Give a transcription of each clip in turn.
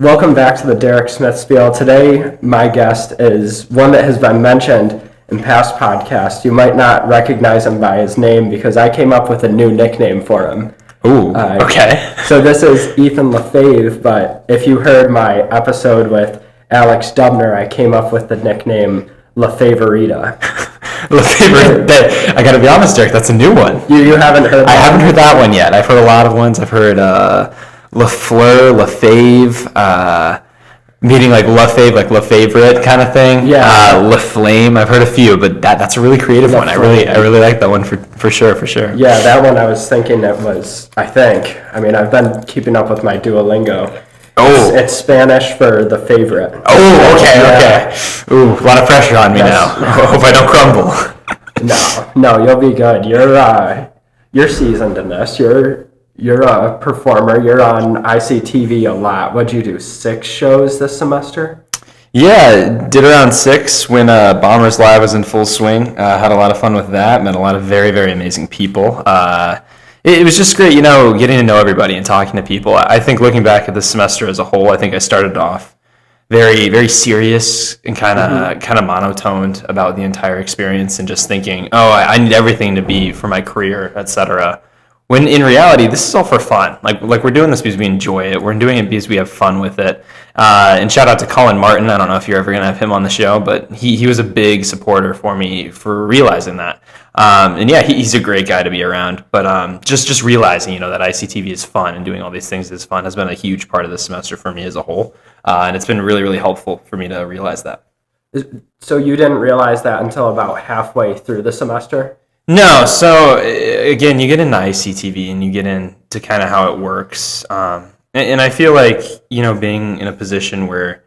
Welcome back to the Derek Smith Spiel. Today, my guest is one that has been mentioned in past podcasts. You might not recognize him by his name because I came up with a new nickname for him. Ooh, okay. So this is Ethan Lafave, but if you heard my episode with Alex Dubner, I came up with the nickname LaFavorita. I gotta be honest, Derek, that's a new one. You haven't heard that? I haven't heard that one yet. I've heard a lot of ones. I've heard LaFleur, LaFave, meaning like LaFave, like LaFavorite kind of thing. Yeah. LaFlame. I've heard a few, but that's a really creative one. I really like that one for sure. Yeah, that one I was thinking I've been keeping up with my Duolingo. Oh. It's Spanish for the favorite. Oh, okay. Ooh, a lot of pressure on me now. Hope I don't crumble. No, you'll be good. You're seasoned in this. You're a performer. You're on ICTV a lot. What'd you do, 6 shows this semester? Yeah, did around 6 when Bombers Live was in full swing. Had a lot of fun with that. Met a lot of very, very amazing people. It was just great, getting to know everybody and talking to people. I think looking back at the semester as a whole, I think I started off very, very serious and kind of monotoned about the entire experience and just thinking, I need everything to be for my career, etc. When in reality, this is all for fun. Like we're doing this because we enjoy it. We're doing it because we have fun with it. And shout out to Colin Martin. I don't know if you're ever going to have him on the show, but he was a big supporter for me for realizing that. And yeah, he's a great guy to be around. But just realizing, that ICTV is fun and doing all these things is fun has been a huge part of this semester for me as a whole. And it's been really, really helpful for me to realize that. So you didn't realize that until about halfway through the semester? No, so again, you get into ICTV and you get into kind of how it works. And I feel like, being in a position where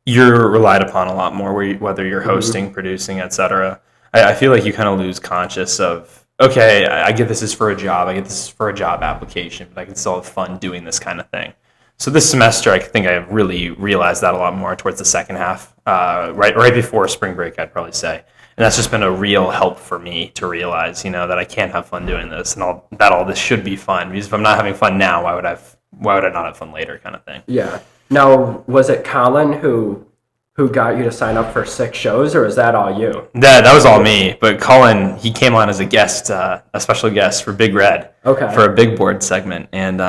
you're relied upon a lot more, whether you're hosting, producing, etc., I feel like you kind of lose conscious of, okay, I get this is for a job, I get this is for a job application, but I can still have fun doing this kind of thing. So this semester, I think I really realized that a lot more towards the second half, right before spring break, I'd probably say. And that's just been a real help for me to realize, that I can have fun doing this and all this should be fun. Because if I'm not having fun now, why would I not have fun later, kind of thing. Yeah. Now, was it Colin who got you to sign up for 6 shows, or is that all you? That was all me. But Colin, he came on as a guest, a special guest for Big Red. Okay. For a big board segment. And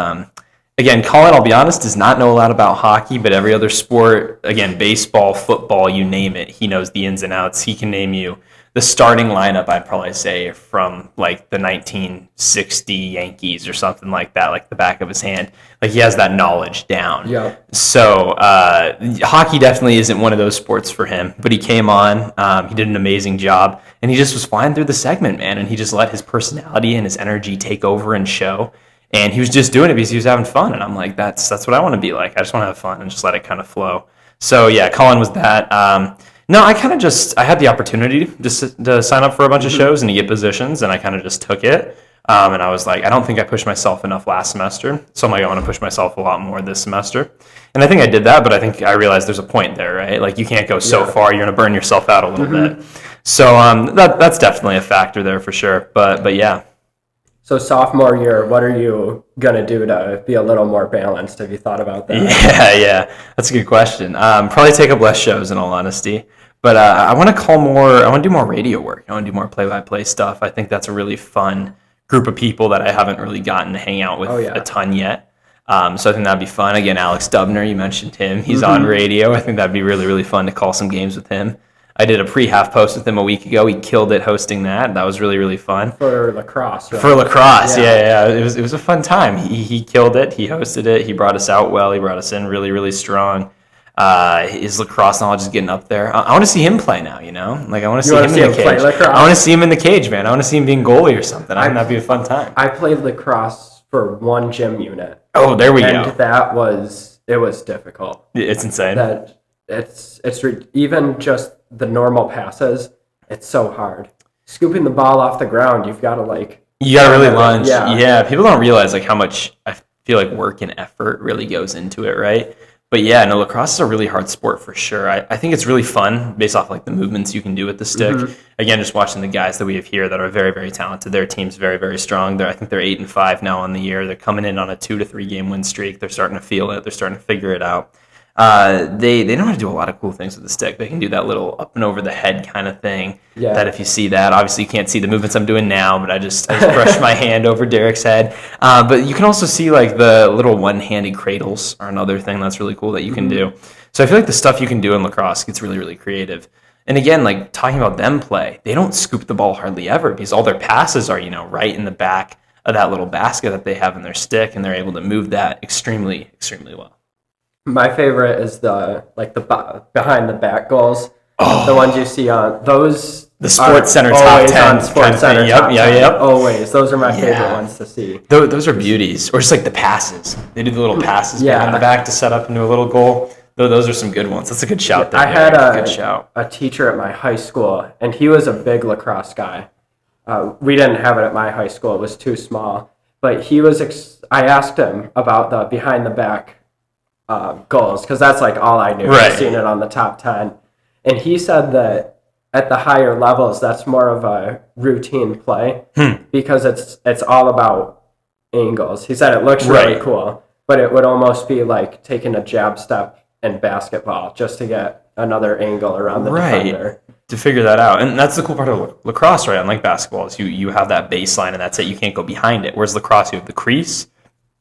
again, Colin, I'll be honest, does not know a lot about hockey, but every other sport, again, baseball, football, you name it, he knows the ins and outs. He can name you the starting lineup, I'd probably say, from like the 1960 Yankees or something like that, like the back of his hand. Like he has that knowledge down. Yeah. So hockey definitely isn't one of those sports for him, but he came on, he did an amazing job, and he just was flying through the segment, man, and he just let his personality and his energy take over and show. And he was just doing it because he was having fun. And I'm like, that's what I want to be like. I just want to have fun and just let it kind of flow. So yeah, Colin was that. No, I had the opportunity to sign up for a bunch of shows and to get positions, and I kind of just took it. And I was like, I don't think I pushed myself enough last semester. So I'm like, I want to push myself a lot more this semester. And I think I did that, but I think I realized there's a point there, right? Like you can't go so far, you're going to burn yourself out a little bit. So that's definitely a factor there for sure. But yeah. So sophomore year, what are you going to do to be a little more balanced? Have you thought about that? Yeah. That's a good question. Probably take up less shows in all honesty. But I want to do more radio work. I want to do more play-by-play stuff. I think that's a really fun group of people that I haven't really gotten to hang out with a ton yet. So I think that'd be fun. Again, Alex Dubner, you mentioned him. He's on radio. I think that'd be really, really fun to call some games with him. I did a pre-half post with him a week ago. He killed it hosting that. That was really, really fun. For lacrosse, right? For lacrosse, yeah. It was a fun time. He killed it. He hosted it. He brought us out well. He brought us in really, really strong. His lacrosse knowledge is getting up there. I want to see him play now, Like I want to see him in the cage. I want to see him in the cage, man. I want to see him being goalie or something. I think that'd be a fun time. I played lacrosse for one gym unit. Oh, there we go. And it was difficult. It's insane. Even just the normal passes, it's so hard. Scooping the ball off the ground, you've got to you got to really lunge. Yeah, people don't realize how much I feel like work and effort really goes into it, right? But yeah, no, lacrosse is a really hard sport for sure. I think it's really fun based off the movements you can do with the stick. Again, just watching the guys that we have here that are very, very talented. Their team's very, very strong. I think they're 8-5 now on the year. They're coming in on a 2 to 3 game win streak. They're starting to feel it. They're starting to figure it out. They know how to do a lot of cool things with the stick. They can do that little up and over the head kind of thing. Yeah. That if you see that, obviously you can't see the movements I'm doing now, but I just brushed my hand over Derek's head. But you can also see like the little one-handed cradles are another thing that's really cool that you can do. So I feel like the stuff you can do in lacrosse gets really, really creative. And again, like talking about them play, they don't scoop the ball hardly ever because all their passes are, right in the back of that little basket that they have in their stick, and they're able to move that extremely, extremely well. My favorite is the behind the back goals. The ones you see on those. The Sports Center top 10. On Sports Center Yep, top 10. yep. Always. Those are my favorite ones to see. Those are beauties. Or just like the passes. They do the little passes behind the back to set up into a little goal. Those are some good ones. That's a good shout there. I had good shout. a teacher at my high school, and he was a big lacrosse guy. We didn't have it at my high school. It was too small. But he was. I asked him about the behind the back goals, because that's like all I knew. Right. I've seen it on the top 10. And he said that at the higher levels, that's more of a routine play because it's all about angles. He said it looks really cool, but it would almost be like taking a jab step in basketball just to get another angle around the defender. To figure that out. And that's the cool part of lacrosse, right? Unlike basketball, is you have that baseline and that's it. You can't go behind it. Whereas lacrosse, you have the crease,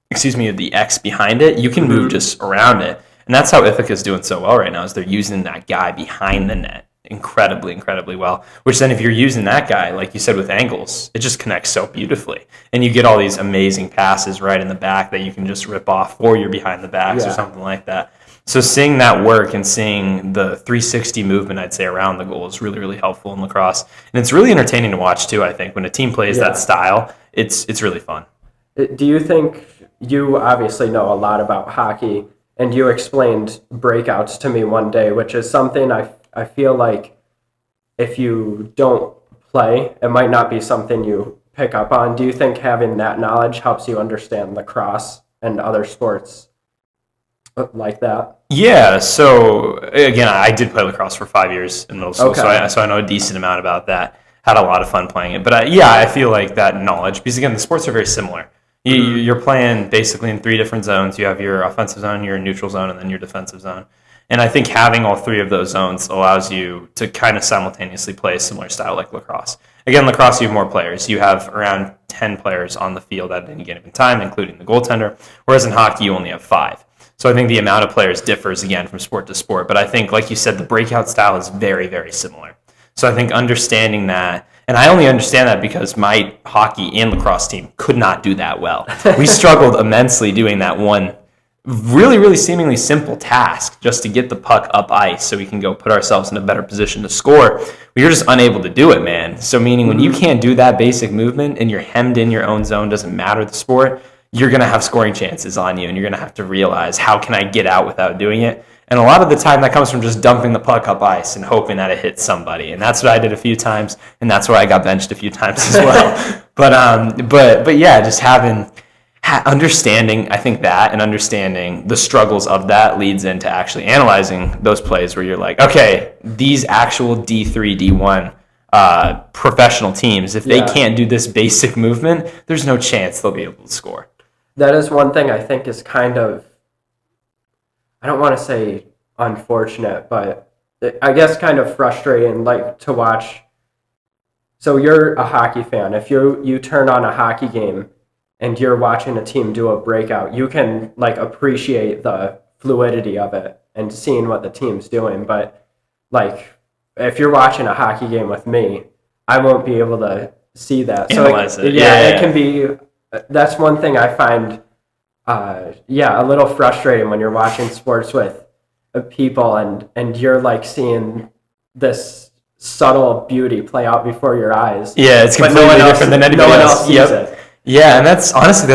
the X behind it. You can move just around it. And that's how Ithaca's doing so well right now, is they're using that guy behind the net incredibly, incredibly well. Which then if you're using that guy, like you said, with angles, it just connects so beautifully. And you get all these amazing passes right in the back that you can just rip off, or you're behind the backs or something like that. So seeing that work and seeing the 360 movement, I'd say, around the goal is really, really helpful in lacrosse. And it's really entertaining to watch too, I think. When a team plays that style, it's really fun. Do you think, you obviously know a lot about hockey, and you explained breakouts to me one day, which is something I feel like if you don't play, it might not be something you pick up on. Do you think having that knowledge helps you understand lacrosse and other sports like that? Yeah, so again, I did play lacrosse for 5 years in middle school, so I know a decent amount about that. Had a lot of fun playing it. But I feel like that knowledge, because again, the sports are very similar. You're playing basically in 3 different zones. You have your offensive zone, your neutral zone, and then your defensive zone. And I think having all 3 of those zones allows you to kind of simultaneously play a similar style like lacrosse. Again, lacrosse, you have more players. You have around 10 players on the field at any given time, including the goaltender, whereas in hockey, you only have 5. So I think the amount of players differs, again, from sport to sport. But I think, like you said, the breakout style is very, very similar. So I think understanding that, and I only understand that because my hockey and lacrosse team could not do that well. We struggled immensely doing that one really, really seemingly simple task just to get the puck up ice so we can go put ourselves in a better position to score. We were just unable to do it, man. So meaning when you can't do that basic movement and you're hemmed in your own zone, doesn't matter the sport, you're going to have scoring chances on you, and you're going to have to realize, how can I get out without doing it? And a lot of the time that comes from just dumping the puck up ice and hoping that it hits somebody. And that's what I did a few times, and that's where I got benched a few times as well. But yeah, just understanding, I think that, and understanding the struggles of that leads into actually analyzing those plays where you're like, okay, these actual D3, D1 professional teams, if they can't do this basic movement, there's no chance they'll be able to score. That is one thing I think is kind of, I don't want to say unfortunate, but I guess kind of frustrating, like, to watch. So you're a hockey fan. If you turn on a hockey game and you're watching a team do a breakout, you can like appreciate the fluidity of it and seeing what the team's doing. But like, if you're watching a hockey game with me, I won't be able to see that. Analyze it. It can be. That's one thing I find. A little frustrating when you're watching sports with people and you're like seeing this subtle beauty play out before your eyes. Yeah, it's completely different than anybody else. No one else sees it. Yeah, and that's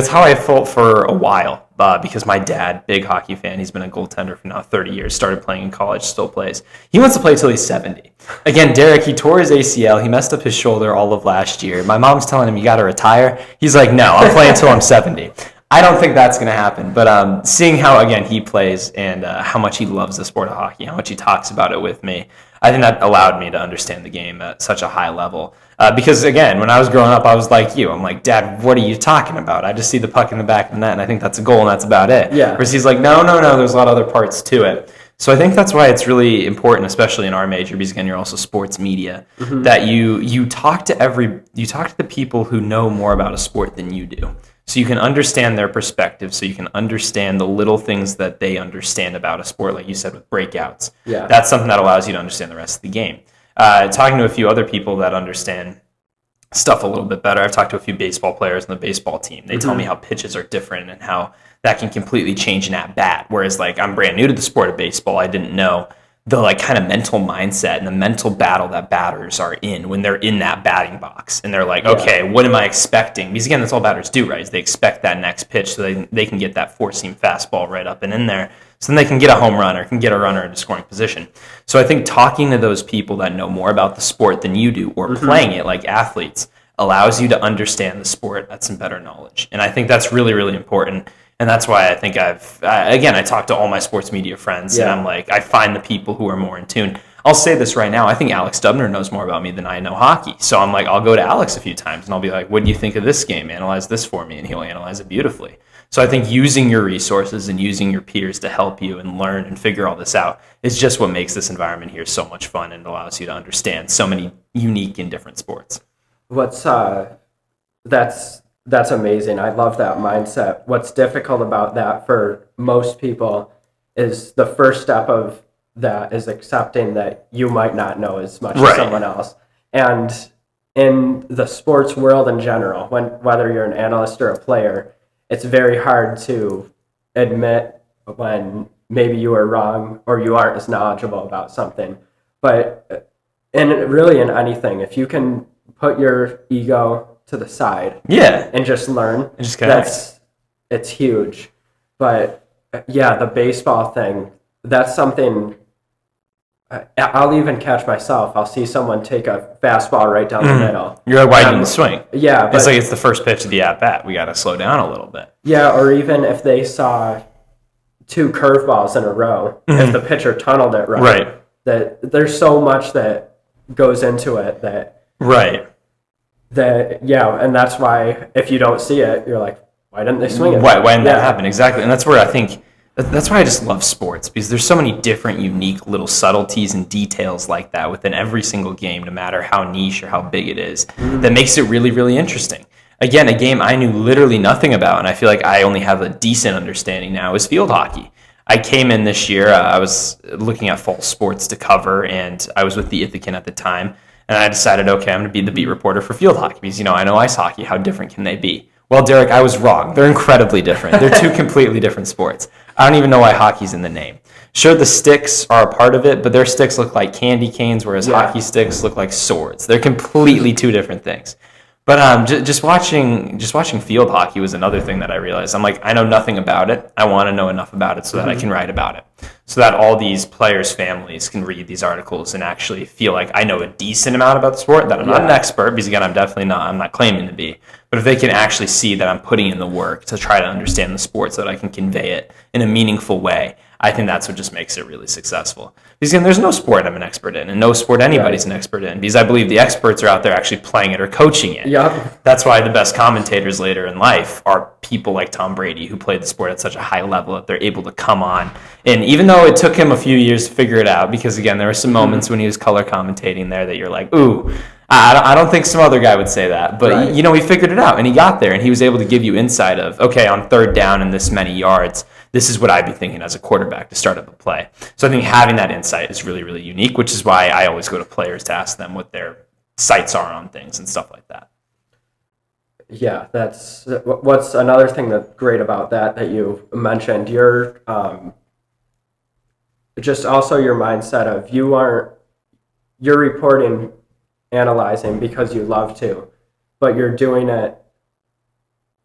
how I felt for a while, because my dad, big hockey fan, he's been a goaltender for now 30 years, started playing in college, still plays. He wants to play till he's 70. Again, Derek, he tore his ACL, he messed up his shoulder all of last year. My mom's telling him, you got to retire. He's like, no, I'm playing until I'm 70. I don't think that's going to happen, but seeing how, again, he plays and how much he loves the sport of hockey, how much he talks about it with me, I think that allowed me to understand the game at such a high level. Because again, when I was growing up, I was like you. I'm like, Dad, what are you talking about? I just see the puck in the back of the net, and I think that's a goal, and that's about it. Yeah. Whereas he's like, no, there's a lot of other parts to it. So I think that's why it's really important, especially in our major, because again, you're also sports media, that you talk to the people who know more about a sport than you do. So you can understand their perspective, so you can understand the little things that they understand about a sport, like you said, with breakouts. Yeah. That's something that allows you to understand the rest of the game. Talking to a few other people that understand stuff a little bit better. I've talked to a few baseball players on the baseball team. They tell me how pitches are different and how that can completely change an at-bat. Whereas, like, I'm brand new to the sport of baseball. I didn't know the, like, kind of mental mindset and the mental battle that batters are in when they're in that batting box. And they're like, okay, what am I expecting? Because, again, that's all batters do, right? Is they expect that next pitch so they can get that four-seam fastball right up and in there. So then they can get a home run or can get a runner into scoring position. So I think talking to those people that know more about the sport than you do or playing it like athletes allows you to understand the sport at some better knowledge. And I think that's really, really important. And that's why I think I talk to all my sports media friends and I'm like, I find the people who are more in tune. I'll say this right now. I think Alex Dubner knows more about me than I know hockey. So I'm like, I'll go to Alex a few times and I'll be like, what do you think of this game? Analyze this for me. And he'll analyze it beautifully. So I think using your resources and using your peers to help you and learn and figure all this out is just what makes this environment here so much fun and allows you to understand so many unique and different sports. That's amazing. I love that mindset. What's difficult about that for most people is the first step of that is accepting that you might not know as much as someone else. And in the sports world in general, whether you're an analyst or a player, it's very hard to admit when maybe you are wrong or you aren't as knowledgeable about something. But in anything, if you can put your ego to the side and just learn, it's huge. But the baseball thing, that's something I'll even catch myself. I'll see someone take a fastball right down the middle. You're like, why didn't you swing? Yeah. It's like it's the first pitch of the at-bat. We got to slow down a little bit. Yeah, or even if they saw two curveballs in a row, if the pitcher tunneled it right, that there's so much that goes into it that... and that's why if you don't see it, you're like, why didn't they swing it? Why didn't that happen? Exactly. And that's where I think... That's why I just love sports, because there's so many different, unique little subtleties and details like that within every single game, no matter how niche or how big it is, that makes it really, really interesting. Again, a game I knew literally nothing about, and I feel like I only have a decent understanding now, is field hockey. I came in this year, I was looking at fall sports to cover, and I was with the Ithacan at the time, and I decided, okay, I'm going to be the beat reporter for field hockey, because, I know ice hockey, how different can they be? Well, Derek, I was wrong. They're incredibly different. They're two completely different sports. I don't even know why hockey's in the name. Sure, the sticks are a part of it, but their sticks look like candy canes, whereas hockey sticks look like swords. They're completely two different things. But just watching field hockey was another thing that I realized. I'm like, I know nothing about it. I want to know enough about it so that I can write about it, so that all these players' families can read these articles and actually feel like I know a decent amount about the sport, that I'm not an expert, because again, I'm not claiming to be. But if they can actually see that I'm putting in the work to try to understand the sport so that I can convey it in a meaningful way, I think that's what just makes it really successful. Because again, there's no sport I'm an expert in, and no sport anybody's an expert in, because I believe the experts are out there actually playing it or coaching it. That's why the best commentators later in life are people like Tom Brady, who played the sport at such a high level that they're able to come on. And even though it took him a few years to figure it out, because again, there were some moments when he was color commentating there that you're like, ooh, I don't think some other guy would say that. But, he figured it out, and he got there, and he was able to give you insight of, okay, on third down and this many yards, this is what I'd be thinking as a quarterback to start up a play. So I think having that insight is really, really unique, which is why I always go to players to ask them what their sights are on things and stuff like that. Yeah, that's what's another thing that's great about that you mentioned. You're just also your mindset of you're reporting, analyzing because you love to, but you're doing it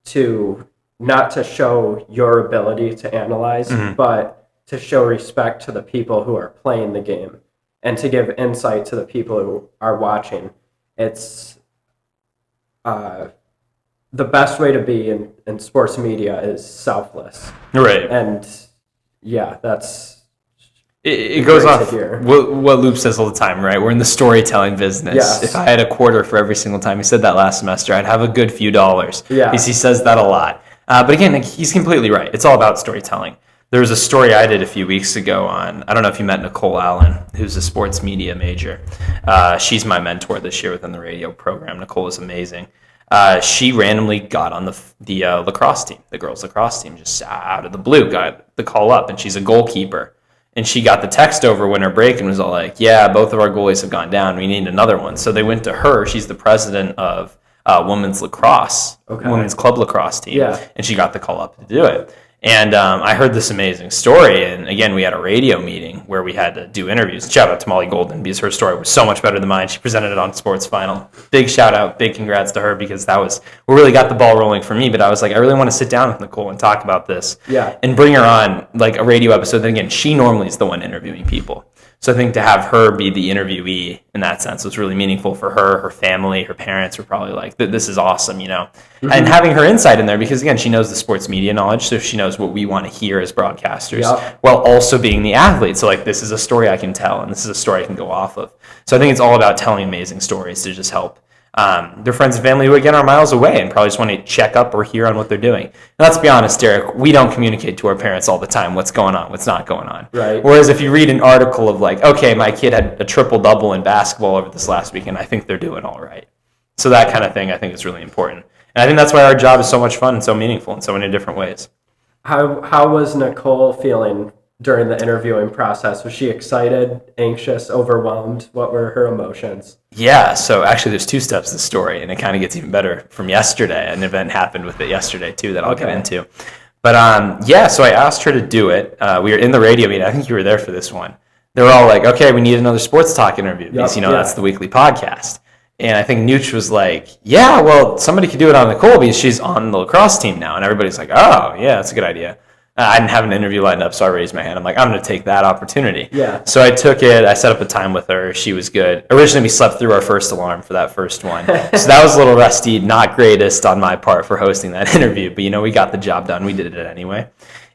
to not to show your ability to analyze, but to show respect to the people who are playing the game and to give insight to the people who are watching. It's the best way to be in sports media is selfless. Right. And that's It goes Great to off hear. what Loop says all the time, right? We're in the storytelling business. Yes. If I had a quarter for every single time he said that last semester, I'd have a good few dollars. Yeah. Because he says that a lot. But again, like, he's completely right. It's all about storytelling. There was a story I did a few weeks ago on, I don't know if you met Nicole Allen, who's a sports media major. She's my mentor this year within the radio program. Nicole is amazing. She randomly got on the lacrosse team, the girls' lacrosse team, just out of the blue, got the call up, and she's a goalkeeper. And she got the text over winter break and was all like, yeah, both of our goalies have gone down. We need another one. So they went to her. She's the president of women's lacrosse, women's club lacrosse team. Yeah. And she got the call up to do it. And I heard this amazing story. And again, we had a radio meeting where we had to do interviews. Shout out to Molly Golden because her story was so much better than mine. She presented it on Sports Final. Big shout out, big congrats to her because that was what really got the ball rolling for me. But I was like, I really want to sit down with Nicole and talk about this. Yeah. And bring her on like a radio episode. Then again, she normally is the one interviewing people. So I think to have her be the interviewee in that sense was really meaningful for her. Her family, her parents were probably like, this is awesome, you know? Mm-hmm. And having her insight in there, because again, she knows the sports media knowledge, so she knows what we want to hear as broadcasters, while also being the athlete. So like, this is a story I can tell, and this is a story I can go off of. So I think it's all about telling amazing stories to just help their friends and family who again are miles away and probably just want to check up or hear on what they're doing. And let's be honest, Derek, we don't communicate to our parents all the time what's going on, what's not going on. Right. Whereas if you read an article of like, okay, my kid had a triple-double in basketball over this last weekend, I think they're doing all right. So that kind of thing I think is really important. And I think that's why our job is so much fun and so meaningful in so many different ways. How was Nicole feeling during the interviewing process? Was she excited, anxious, overwhelmed? What were her emotions? Yeah, so actually there's two steps to the story, and it kind of gets even better from yesterday. An event happened with it yesterday, too, that I'll get into. But yeah, so I asked her to do it. We were in the radio meeting. I think you were there for this one. They were all like, okay, we need another sports talk interview because, that's the weekly podcast. And I think Nooch was like, yeah, well, somebody could do it on Nicole because she's on the lacrosse team now. And everybody's like, oh, yeah, that's a good idea. I didn't have an interview lined up, so I raised my hand. I'm like, I'm going to take that opportunity. Yeah. So I took it. I set up a time with her. She was good. Originally, we slept through our first alarm for that first one. So that was a little rusty, not greatest on my part for hosting that interview. But, we got the job done. We did it anyway.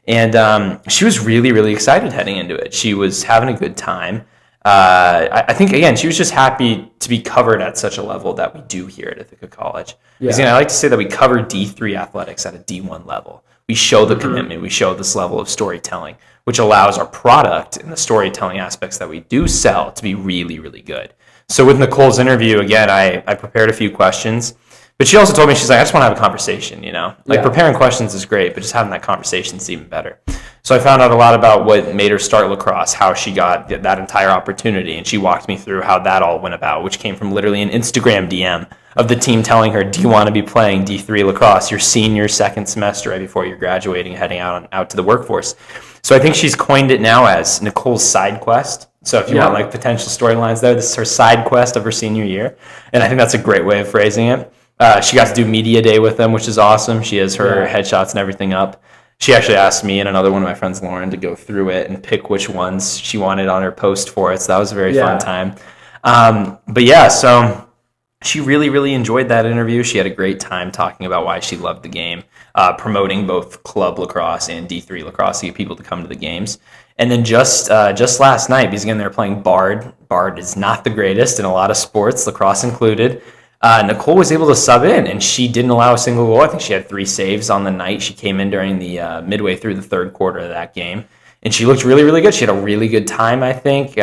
And she was really, really excited heading into it. She was having a good time. I think, again, she was just happy to be covered at such a level that we do here at Ithaca College. Because, I like to say that we cover D3 athletics at a D1 level. We show the commitment. We show this level of storytelling, which allows our product and the storytelling aspects that we do sell to be really, really good. So with Nicole's interview, again, I prepared a few questions. But she also told me, she's like, I just want to have a conversation, Preparing questions is great, but just having that conversation is even better. So I found out a lot about what made her start lacrosse, how she got that entire opportunity, and she walked me through how that all went about, which came from literally an Instagram DM of the team telling her, do you want to be playing D3 lacrosse your senior second semester right before you're graduating and heading out to the workforce? So I think she's coined it now as Nicole's side quest. So if you want like potential storylines there, this is her side quest of her senior year. And I think that's a great way of phrasing it. She got to do media day with them, which is awesome. She has her headshots and everything up. She actually asked me and another one of my friends, Lauren, to go through it and pick which ones she wanted on her post for it. So that was a very fun time. But yeah, so she really, really enjoyed that interview. She had a great time talking about why she loved the game, promoting both club lacrosse and D3 lacrosse to get people to come to the games. And then just last night, because again, they're playing Bard. Bard is not the greatest in a lot of sports, lacrosse included. Nicole was able to sub in, and she didn't allow a single goal. I think she had 3 saves on the night. She came in during the midway through the third quarter of that game, and she looked really, really good. She had a really good time, I think.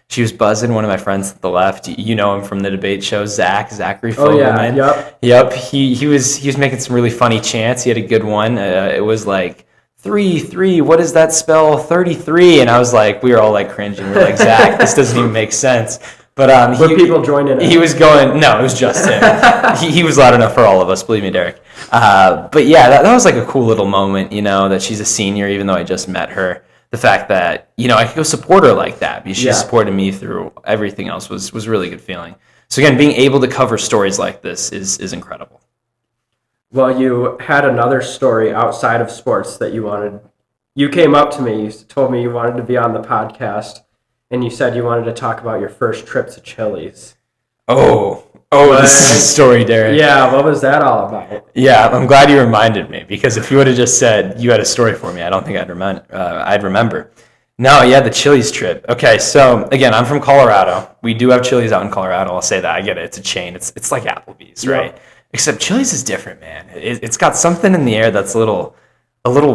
She was buzzing. One of my friends to the left, you know him from the debate show, Zachary Fogelman. Oh, yeah, yep. He was making some really funny chants. He had a good one. It was like, 3, what does that spell? 33. And I was like, we were all like cringing. We're like, Zach, this doesn't even make sense. But were people joining in? He was going, no, it was just him. he was loud enough for all of us, believe me, Derek. But yeah, that was like a cool little moment, that she's a senior, even though I just met her. The fact that, I could go support her like that because she supported me through everything else was really good feeling. So again, being able to cover stories like this is incredible. Well, you had another story outside of sports that you wanted. You came up to me, you told me you wanted to be on the podcast, and you said you wanted to talk about your first trip to Chili's. Oh, this is a story, Derek. Yeah, what was that all about? Yeah, I'm glad you reminded me, because if you would have just said you had a story for me, I don't think I'd remember. No, yeah, the Chili's trip. Okay, so again, I'm from Colorado. We do have Chili's out in Colorado. I'll say that. I get it. It's a chain. It's like Applebee's, Yeah. right? Except Chili's is different, man. It's got something in the air that's a little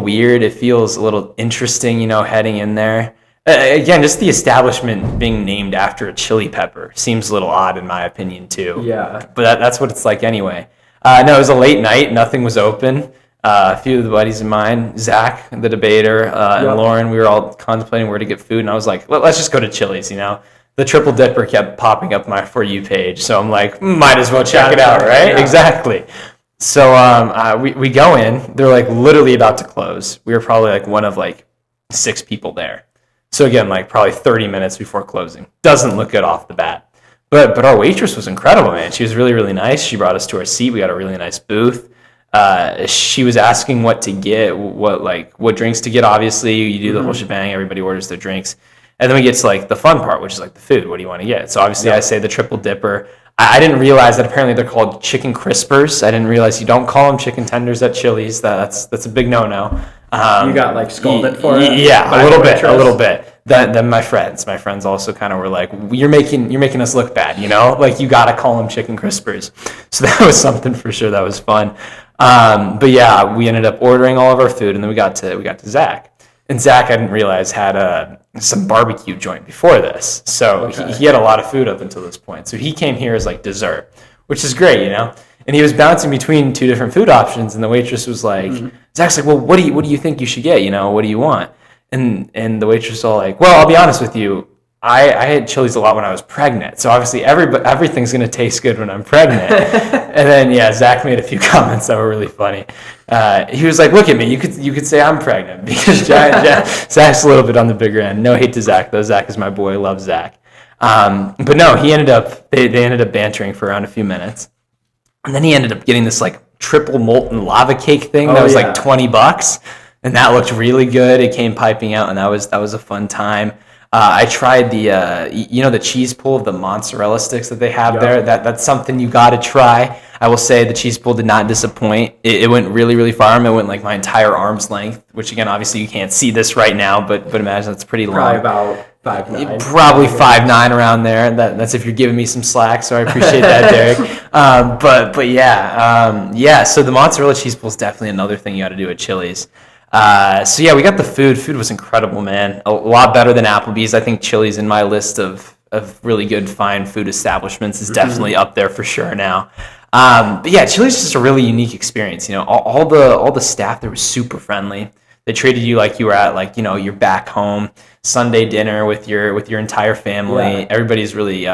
weird. It feels a little interesting, heading in there. Again, just the establishment being named after a chili pepper seems a little odd in my opinion too. Yeah. But that's what it's like anyway. No, it was a late night. Nothing was open. A few of the buddies of mine, Zach, the debater, and Yep. Lauren, we were all contemplating where to get food, and I was like, let's just go to Chili's, The Triple Dipper kept popping up my For You page, so I'm like, might as well check it out, right? Yeah. Exactly. So we go in. They're like literally about to close. We were probably like one of like 6 people there. So again, like probably 30 minutes before closing. Doesn't look good off the bat. But our waitress was incredible, man. She was really, really nice. She brought us to our seat. We got a really nice booth. She was asking what to get, what drinks to get. Obviously, you do the whole shebang. Everybody orders their drinks, and then we get to like the fun part, which is like the food. What do you want to get? So obviously, I say the Triple Dipper. I didn't realize that apparently they're called chicken crispers. I didn't realize you don't call them chicken tenders at Chili's. That's a big no-no. You got like scolded for it? Yeah, by a little the bit. waitress? Then my friends also kind of were like, you're making us look bad, like you gotta call them chicken crispers. So that was something for sure. That was fun. But yeah, we ended up ordering all of our food, and then we got to Zach, and Zach, I didn't realize, had some barbecue joint before this, so Okay. he had a lot of food up until this point. So he came here as like dessert, which is great, And he was bouncing between 2 different food options, and the waitress was like, Zach's like, well, what do you think you should get? What do you want? And the waitress was all like, well, I'll be honest with you. I had Chili's a lot when I was pregnant, so obviously everything's gonna taste good when I'm pregnant. And then Zach made a few comments that were really funny. He was like, "Look at me, you could say I'm pregnant," because Zach's a little bit on the bigger end. No hate to Zach though. Zach is my boy. Love Zach. But no, they ended up bantering for around a few minutes, and then he ended up getting this like triple molten lava cake thing that was like $20, and that looked really good. It came piping out, and that was a fun time. I tried the cheese pull of the mozzarella sticks that they have there. That's something you got to try. I will say the cheese pull did not disappoint. It went really, really far. It went like my entire arm's length, which again, obviously you can't see this right now, but imagine that's pretty long. Probably about 5'9". Probably 5'9" around there. That's if you're giving me some slack, so I appreciate that, Derek. But yeah. So the mozzarella cheese pull is definitely another thing you got to do at Chili's. So we got the food. Food was incredible, man. A lot better than Applebee's. I think Chili's in my list of really good fine food establishments is definitely up there for sure now. But Chili's is just a really unique experience. All the staff there was super friendly. They treated you like you were at you're back home. Sunday dinner with your entire family. Yeah. Everybody's really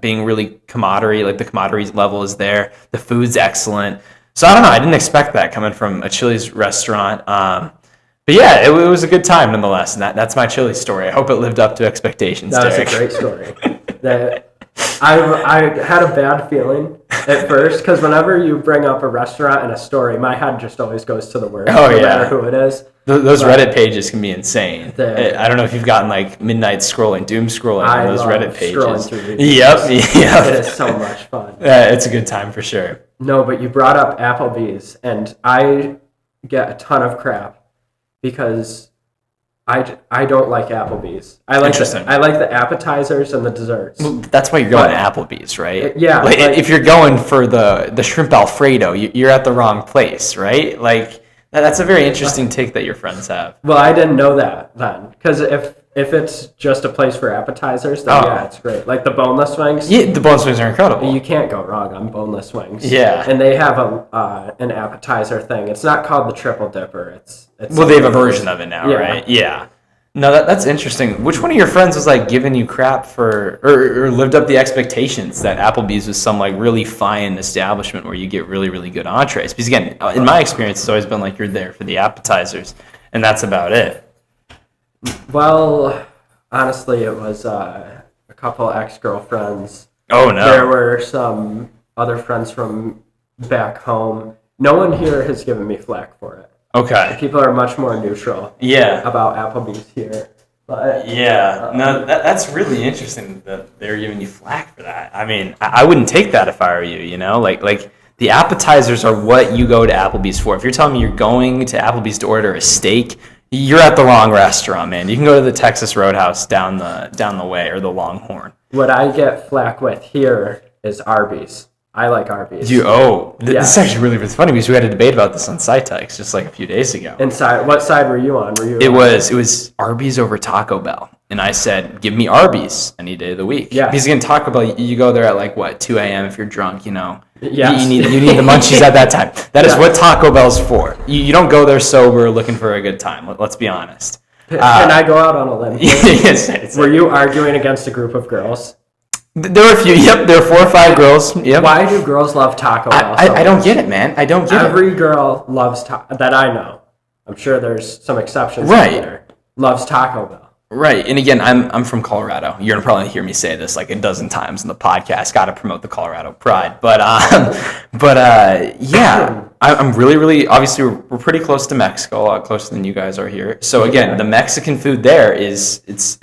being really camaraderie. Like the camaraderie level is there. The food's excellent. So I don't know. I didn't expect that coming from a Chili's restaurant. But it was a good time nonetheless. And that's my Chili's story. I hope it lived up to expectations, That's Derek. a great story. I had a bad feeling at first because whenever you bring up a restaurant and a story, my head just always goes to the word, no matter who it is. Those Reddit pages can be insane. The- I don't know if you've gotten like midnight scrolling, doom scrolling I on those love Reddit pages. scrolling through these. Yep. It is so much fun. It's a good time for sure. No, but you brought up Applebee's, and I get a ton of crap because I don't like Applebee's. I like the appetizers and the desserts. Well, that's why you're going to Applebee's, right? Yeah. If you're going for the shrimp Alfredo, you're at the wrong place, right? Like that's a very interesting take that your friends have. Well, I didn't know that then, because if it's just a place for appetizers, then it's great. Like the boneless wings. Yeah, the boneless wings are incredible. You can't go wrong on boneless wings. Yeah. And they have an appetizer thing. It's not called the Triple Dipper. It's well, they have a version of it now, Yeah. right? Yeah. No, that's interesting. Which one of your friends was like giving you crap for, or lived up the expectations that Applebee's was some like really fine establishment where you get really, really good entrees? Because again, in my experience, it's always been like you're there for the appetizers, and that's about it. Well, honestly, it was a couple ex-girlfriends. Oh no. There were some other friends from back home. No one here has given me flack for it. Okay. People are much more neutral about Applebee's here. But No, that's really interesting that they're giving you flack for that. I mean, I wouldn't take that if I were you, Like the appetizers are what you go to Applebee's for. If you're telling me you're going to Applebee's to order a steak, You're at the wrong restaurant, man. You can go to the Texas Roadhouse down the way, or the Longhorn. What I get flack with here is Arby's. I like Arby's. This is actually really funny because we had a debate about this on SciTex just like a few days ago. Inside, what side were you on? It was Arby's over Taco Bell, and I said, give me Arby's any day of the week. Yeah. Because again, Taco Bell, you go there at like 2 a.m. if you're drunk, Yes. You need the munchies at that time. That is what Taco Bell's for. You don't go there sober looking for a good time. Let's be honest. Can I go out on a limb? Yes. Were you arguing against a group of girls? There were a few. Yep, there were 4 or 5 girls. Yep. Why do girls love Taco Bell? I don't get it, man. I don't get it. Every girl loves that I know. I'm sure there's some exceptions Right. out there. Loves Taco Bell. Right, and again, I'm from Colorado. You're gonna probably hear me say this like a dozen times in the podcast. Got to promote the Colorado pride, but yeah, I'm really obviously we're pretty close to Mexico, a lot closer than you guys are here. So again, the Mexican food there it's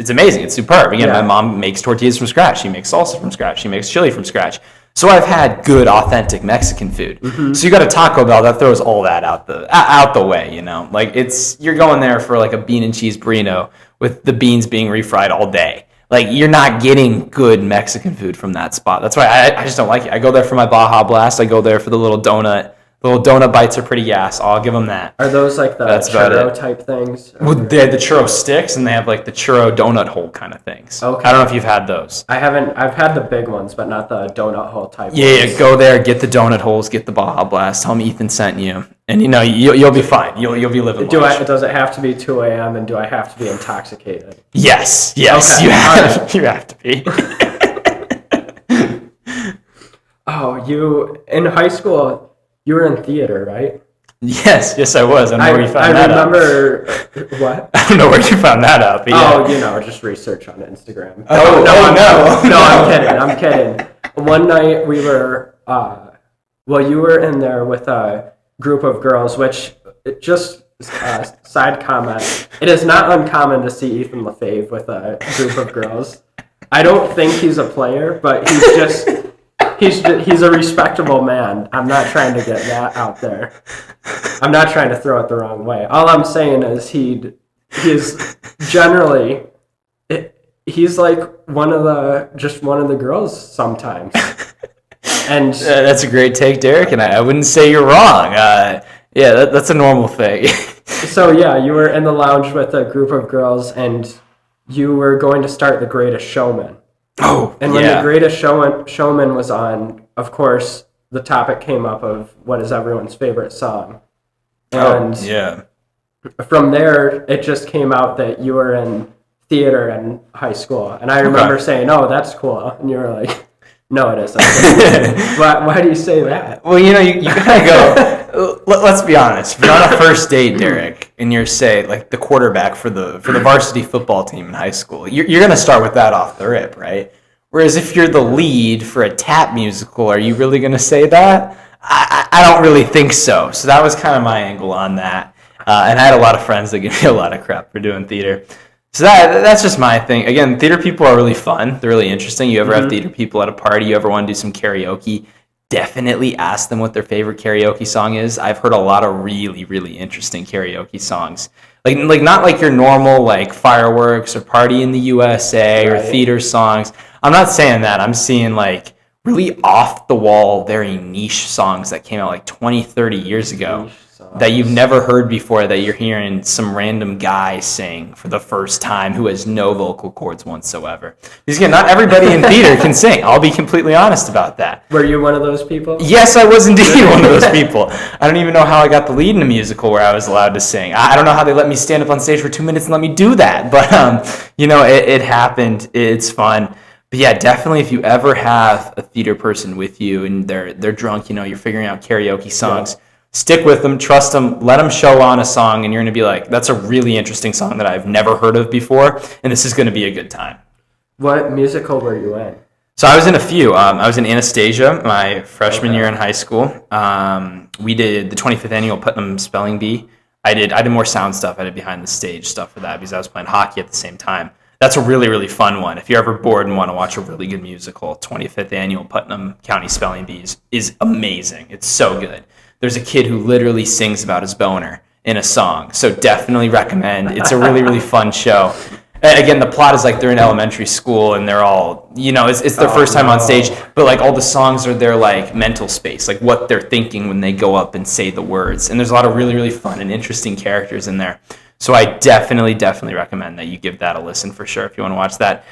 amazing. It's superb. Again, my mom makes tortillas from scratch. She makes salsa from scratch. She makes chili from scratch. So I've had good, authentic Mexican food. Mm-hmm. So you got a Taco Bell that throws all that out the way. Like you're going there for like a bean and cheese burrito with the beans being refried all day. Like, you're not getting good Mexican food from that spot. That's why I just don't like it. I go there for my Baja Blast. I go there for the little donut. The little donut bites are pretty gas. I'll give them that. Are those like the churro type things? Well, they have the churro sticks, and they have like the churro donut hole kind of things. Okay. I don't know if you've had those. I haven't. I've had the big ones, but not the donut hole type ones. Yeah, go there, get the donut holes, get the Baja Blast. Tell them Ethan sent you, and you'll be fine. You'll be living large. Does it have to be 2 a.m. and do I have to be intoxicated? Yes, okay. You have to be. Oh, you in high school? You were in theater, right? Yes, I was. I don't know where you found that out. I remember what? I don't know where you found that out. Just research on Instagram. No, I'm kidding. One night we were, you were in there with a group of girls, which side comment. It is not uncommon to see Ethan Lafave with a group of girls. I don't think he's a player, but he's a respectable man. I'm not trying to get that out there. I'm not trying to throw it the wrong way. All I'm saying is he's generally he's like one of the girls sometimes. And that's a great take, Derek, and I wouldn't say you're wrong. That's a normal thing. So you were in the lounge with a group of girls, and you were going to start The Greatest Showman. Oh, and when The Greatest Showman was on, of course, the topic came up of what is everyone's favorite song. And from there, it just came out that you were in theater in high school. And I remember saying, "Oh, that's cool." And you were like, "No, it isn't." Why do you say that? Well, you gotta go. Let's be honest. If you're on a first date, Derek, and you're, say, like the quarterback for the varsity football team in high school, you're gonna start with that off the rip, right? Whereas if you're the lead for a tap musical, are you really gonna say that? I don't really think so. So that was kind of my angle on that. And I had a lot of friends that give me a lot of crap for doing theater. So that's just my thing. Again, theater people are really fun. They're really interesting. You ever have theater people at a party? You ever want to do some karaoke? Definitely ask them what their favorite karaoke song is. I've heard a lot of really, really interesting karaoke songs. Like not like your normal like fireworks or Party in the USA or theater songs. I'm not saying that. I'm seeing like really off the wall, very niche songs that came out like 20, 30 years ago that you've never heard before, that you're hearing some random guy sing for the first time who has no vocal cords whatsoever. Because again, not everybody in theater can sing. I'll be completely honest about that. Were you one of those people? Yes, I was indeed one of those people. I don't even know how I got the lead in a musical where I was allowed to sing. I don't know how they let me stand up on stage for 2 minutes and let me do that. But, it happened. It's fun. But yeah, definitely if you ever have a theater person with you and they're drunk, you're figuring out karaoke songs, stick with them, trust them, let them show on a song, and you're going to be like, that's a really interesting song that I've never heard of before, and this is going to be a good time. What musical were you in? So I was in a few. I was in Anastasia my freshman year in high school. We did the 25th annual Putnam Spelling Bee. I did more sound stuff. I did behind the stage stuff for that because I was playing hockey at the same time. That's a really, really fun one. If you're ever bored and want to watch a really good musical, 25th annual Putnam County Spelling Bee is amazing. It's so good. There's a kid who literally sings about his boner in a song. So definitely recommend. It's a really, really fun show. Again, the plot is like they're in elementary school and they're all, it's their first time on stage, but like all the songs are their like mental space, like what they're thinking when they go up and say the words. And there's a lot of really, really fun and interesting characters in there. So I definitely recommend that you give that a listen for sure if you want to watch that.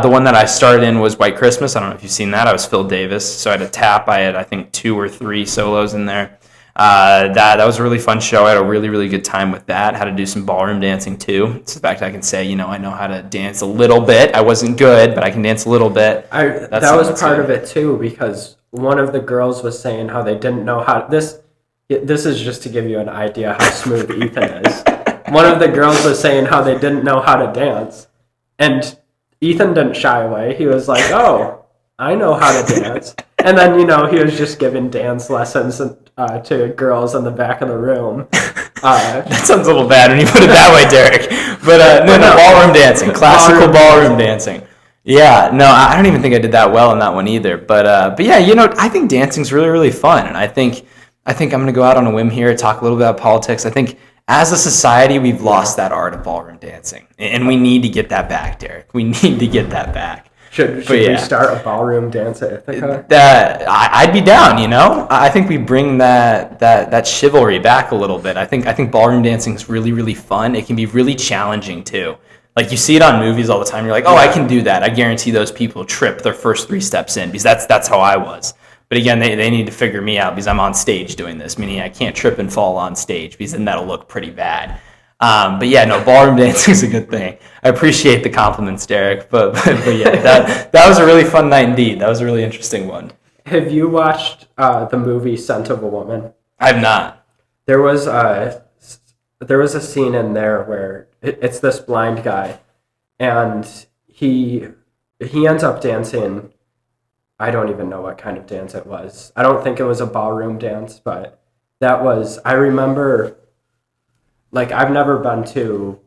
The one that I started in was White Christmas. I don't know if you've seen that. I was Phil Davis, so I had a tap. I had, I think, 2 or 3 solos in there. That was a really fun show. I had a really, really good time with that. Had to do some ballroom dancing too. It's the fact I can say, I know how to dance a little bit. I wasn't good, but I can dance a little bit. That was part of it too, because one of the girls was saying how they didn't know how this is just to give you an idea how smooth Ethan is. One of the girls was saying how they didn't know how to dance, and Ethan didn't shy away. He was like, "Oh, I know how to dance." And then, he was just giving dance lessons to girls in the back of the room. That sounds a little bad when you put it that way, Derek. But no, ballroom dancing, classical ballroom dancing. Yeah, no, I don't even think I did that well in that one either. But yeah, I think dancing's really, really fun, and I think I'm going to go out on a whim here, talk a little bit about politics. I think as a society, we've lost that art of ballroom dancing, and we need to get that back, Derek. We need to get that back. Should we start a ballroom dance at Ithaca? I'd be down, I think we bring that chivalry back a little bit. I think ballroom dancing is really, really fun. It can be really challenging too. Like you see it on movies all the time. You're like, oh, I can do that. I guarantee those people trip their first 3 steps in because that's how I was. But again, they need to figure me out because I'm on stage doing this, meaning I can't trip and fall on stage because then that'll look pretty bad. But yeah, no, ballroom dancing is a good thing. I appreciate the compliments, Derek. But yeah, that was a really fun night indeed. That was a really interesting one. Have you watched the movie Scent of a Woman? I've not. There was a scene in there where it's this blind guy, and he ends up dancing. I don't even know what kind of dance it was. I don't think it was a ballroom dance, but I remember. Like, I've never been to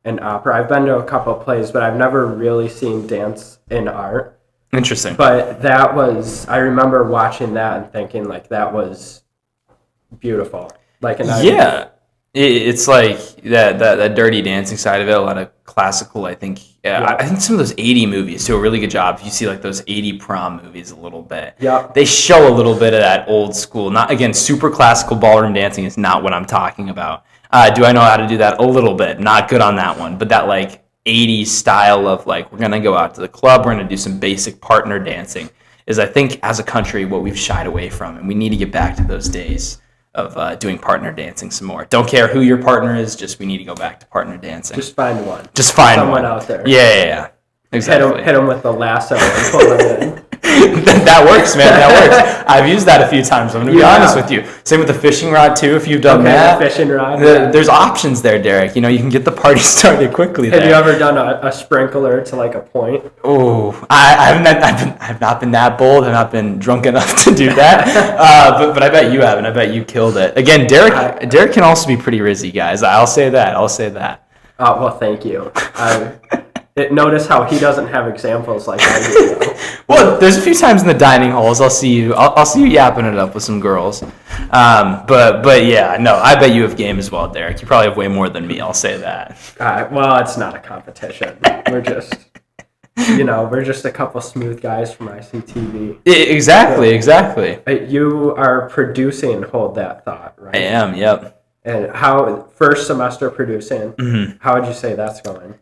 an opera. I've been to a couple of plays, but I've never really seen dance in art. Interesting. But I remember watching that and thinking, like, that was beautiful. Like, yeah. It's like that dirty dancing side of it, a lot of classical, I think. Yeah. I think some of those 80 movies do a really good job. If you see, like, those 80 prom movies a little bit. Yeah. They show a little bit of that old school. Not, again, super classical ballroom dancing is not what I'm talking about. Do I know how to do that? A little bit. Not good on that one. But that, like, 80s style of, like, we're going to go out to the club, we're going to do some basic partner dancing is, I think, as a country, what we've shied away from. And we need to get back to those days of doing partner dancing some more. Don't care who your partner is, just we need to go back to partner dancing. Just find one. Just find someone one. out there. Yeah. Exactly. Hit him with the lasso and pull him in. That works, man. That works. I've used that a few times. I'm going to be honest with you. Same with the fishing rod, too, if you've done that. The fishing rod. There's options there, Derek. You can get the party started quickly there. Have you ever done a sprinkler to, like, a point? Oh, I've not been that bold. I've not been drunk enough to do that. But I bet you have, and I bet you killed it. Again, Derek can also be pretty rizzy, guys. I'll say that. Well, thank you. Notice how he doesn't have examples like I do. Though. Well, there's a few times in the dining halls I'll see you yapping it up with some girls. But yeah, no, I bet you have game as well, Derek. You probably have way more than me. I'll say that. Well, it's not a competition. We're just a couple smooth guys from ICTV. Exactly. You are producing Hold That Thought, right? I am. Yep. And how first semester producing? Mm-hmm. How would you say that's going?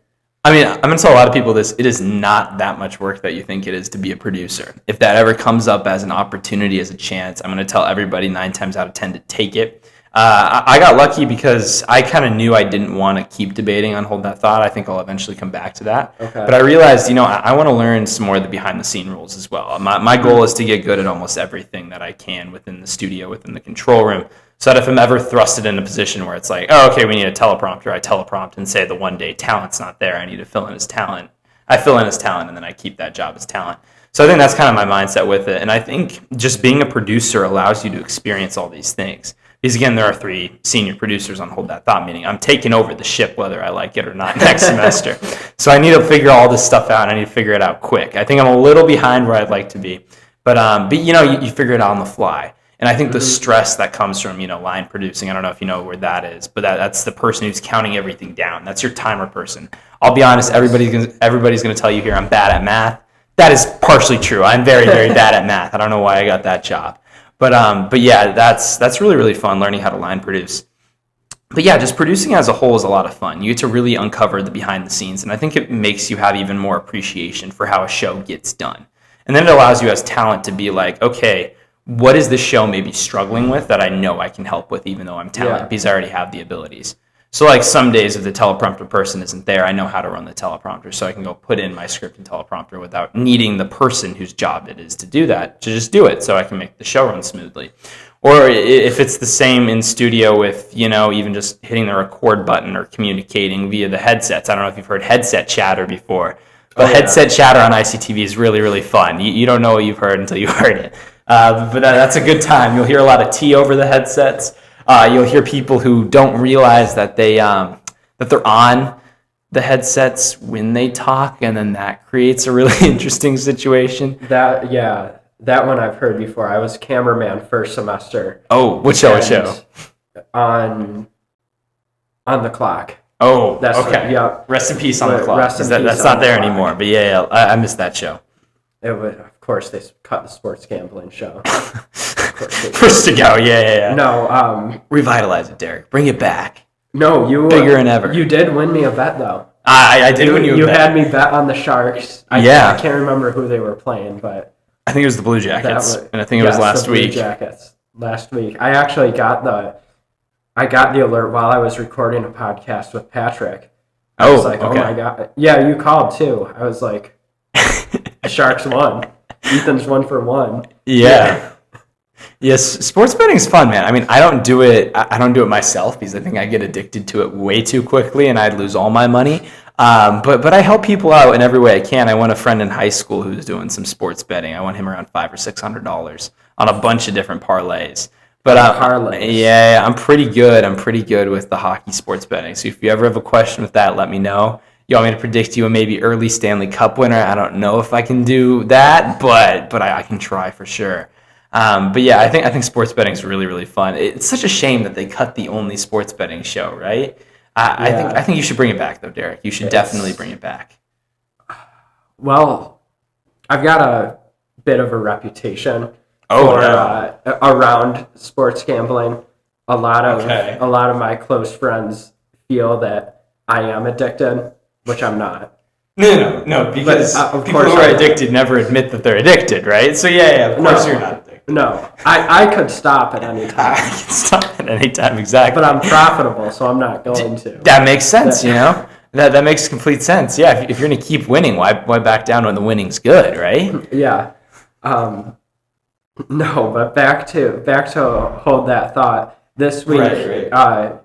I mean, I'm going to tell a lot of people this. It is not that much work that you think it is to be a producer. If that ever comes up as an opportunity, as a chance, I'm going to tell everybody 9 times out of 10 to take it. I got lucky because I kind of knew I didn't want to keep debating on Hold That Thought. I think I'll eventually come back to that. Okay. But I realized, I want to learn some more of the behind-the-scene rules as well. My goal is to get good at almost everything that I can within the studio, within the control room. So that if I'm ever thrusted in a position where it's like, oh, okay, we need a teleprompter, I teleprompt and say the one day talent's not there, I need to fill in his talent. I fill in his talent and then I keep that job as talent. So I think that's kind of my mindset with it. And I think just being a producer allows you to experience all these things. Because again, there are 3 senior producers on Hold That Thought, meaning I'm taking over the ship whether I like it or not next semester. So I need to figure all this stuff out and I need to figure it out quick. I think I'm a little behind where I'd like to be. But you figure it out on the fly. And I think the stress that comes from, line producing, I don't know if you know where that is, but that's the person who's counting everything down. That's your timer person. I'll be honest, everybody's going to tell you here I'm bad at math. That is partially true. I'm very, very bad at math. I don't know why I got that job. But yeah, that's really, really fun, learning how to line produce. But yeah, just producing as a whole is a lot of fun. You get to really uncover the behind the scenes, and I think it makes you have even more appreciation for how a show gets done. And then it allows you as talent to be like, okay, what is the show maybe struggling with that I know I can help with, even though I'm talented, because I already have the abilities. So like some days if the teleprompter person isn't there, I know how to run the teleprompter, so I can go put in my script in teleprompter without needing the person whose job it is to do that, to just do it so I can make the show run smoothly. Or if it's the same in studio with, even just hitting the record button or communicating via the headsets. I don't know if you've heard headset chatter before, but headset chatter on ICTV is really, really fun. You don't know what you've heard until you heard it. But that's a good time. You'll hear a lot of tea over the headsets. You'll hear people who don't realize that they're on the headsets when they talk, and then that creates a really interesting situation. That one I've heard before. I was cameraman first semester. Oh, what show? On the clock. Oh, that's okay. Yeah. Rest in peace on the clock. That's not there anymore. But yeah, I missed that show. Of course, they cut the sports gambling show. First to go, yeah. No, revitalize it, Derek. Bring it back. No, you bigger than ever. You did win me a bet though. I did win you a bet. You had me bet on the Sharks. I can't remember who they were playing, but I think it was the Blue Jackets, and I think it was last week. Blue Jackets last week. I actually got the alert while I was recording a podcast with Patrick. I was like, okay. Oh my god, yeah, you called too. I was like, the Sharks won. Ethan's 1 for 1. Yeah. Yes, sports betting is fun, man. I mean, I don't do it myself because I think I get addicted to it way too quickly and I'd lose all my money. But I help people out in every way I can. I won a friend in high school who's doing some sports betting. I won him around $500 or $600 on a bunch of different parlays. But parlays. Yeah, I'm pretty good. I'm pretty good with the hockey sports betting. So if you ever have a question with that, let me know. You want me to predict you a maybe early Stanley Cup winner? I don't know if I can do that, but I can try for sure. But yeah, I think sports betting is really, really fun. It's such a shame that they cut the only sports betting show, right? I think you should bring it back though, Derek. You should definitely bring it back. Well, I've got a bit of a reputation around sports gambling. A lot of my close friends feel that I am addicted, which I'm not. No, because people who are addicted never admit that they're addicted, right? So yeah, of course you're not addicted. No, I could stop at any time. I can stop at any time, exactly. But I'm profitable, so I'm not going to. That makes sense, That makes complete sense. Yeah, if you're going to keep winning, why back down when the winning's good, right? Yeah. No, but back to hold that thought. This week, right.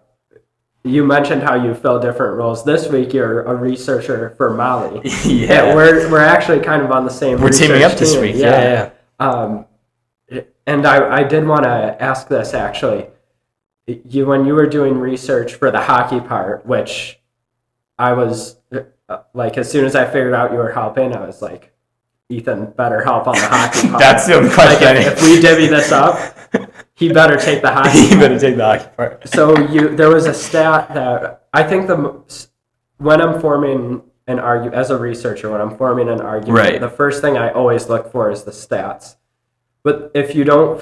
You mentioned how you fill different roles. This week, you're a researcher for Molly. Yeah, we're actually kind of on the same. We're teaming up this week. Yeah. And I did want to ask this actually. When you were doing research for the hockey part, which I was like, as soon as I figured out you were helping, I was like, Ethan better help on the hockey part. That's the only question. Like, if we divvy this up, he better take the hockey part. He better take the hockey part. So there was a stat that I think when I'm forming an argument, as a researcher, when I'm forming an argument, the first thing I always look for is the stats. But if you don't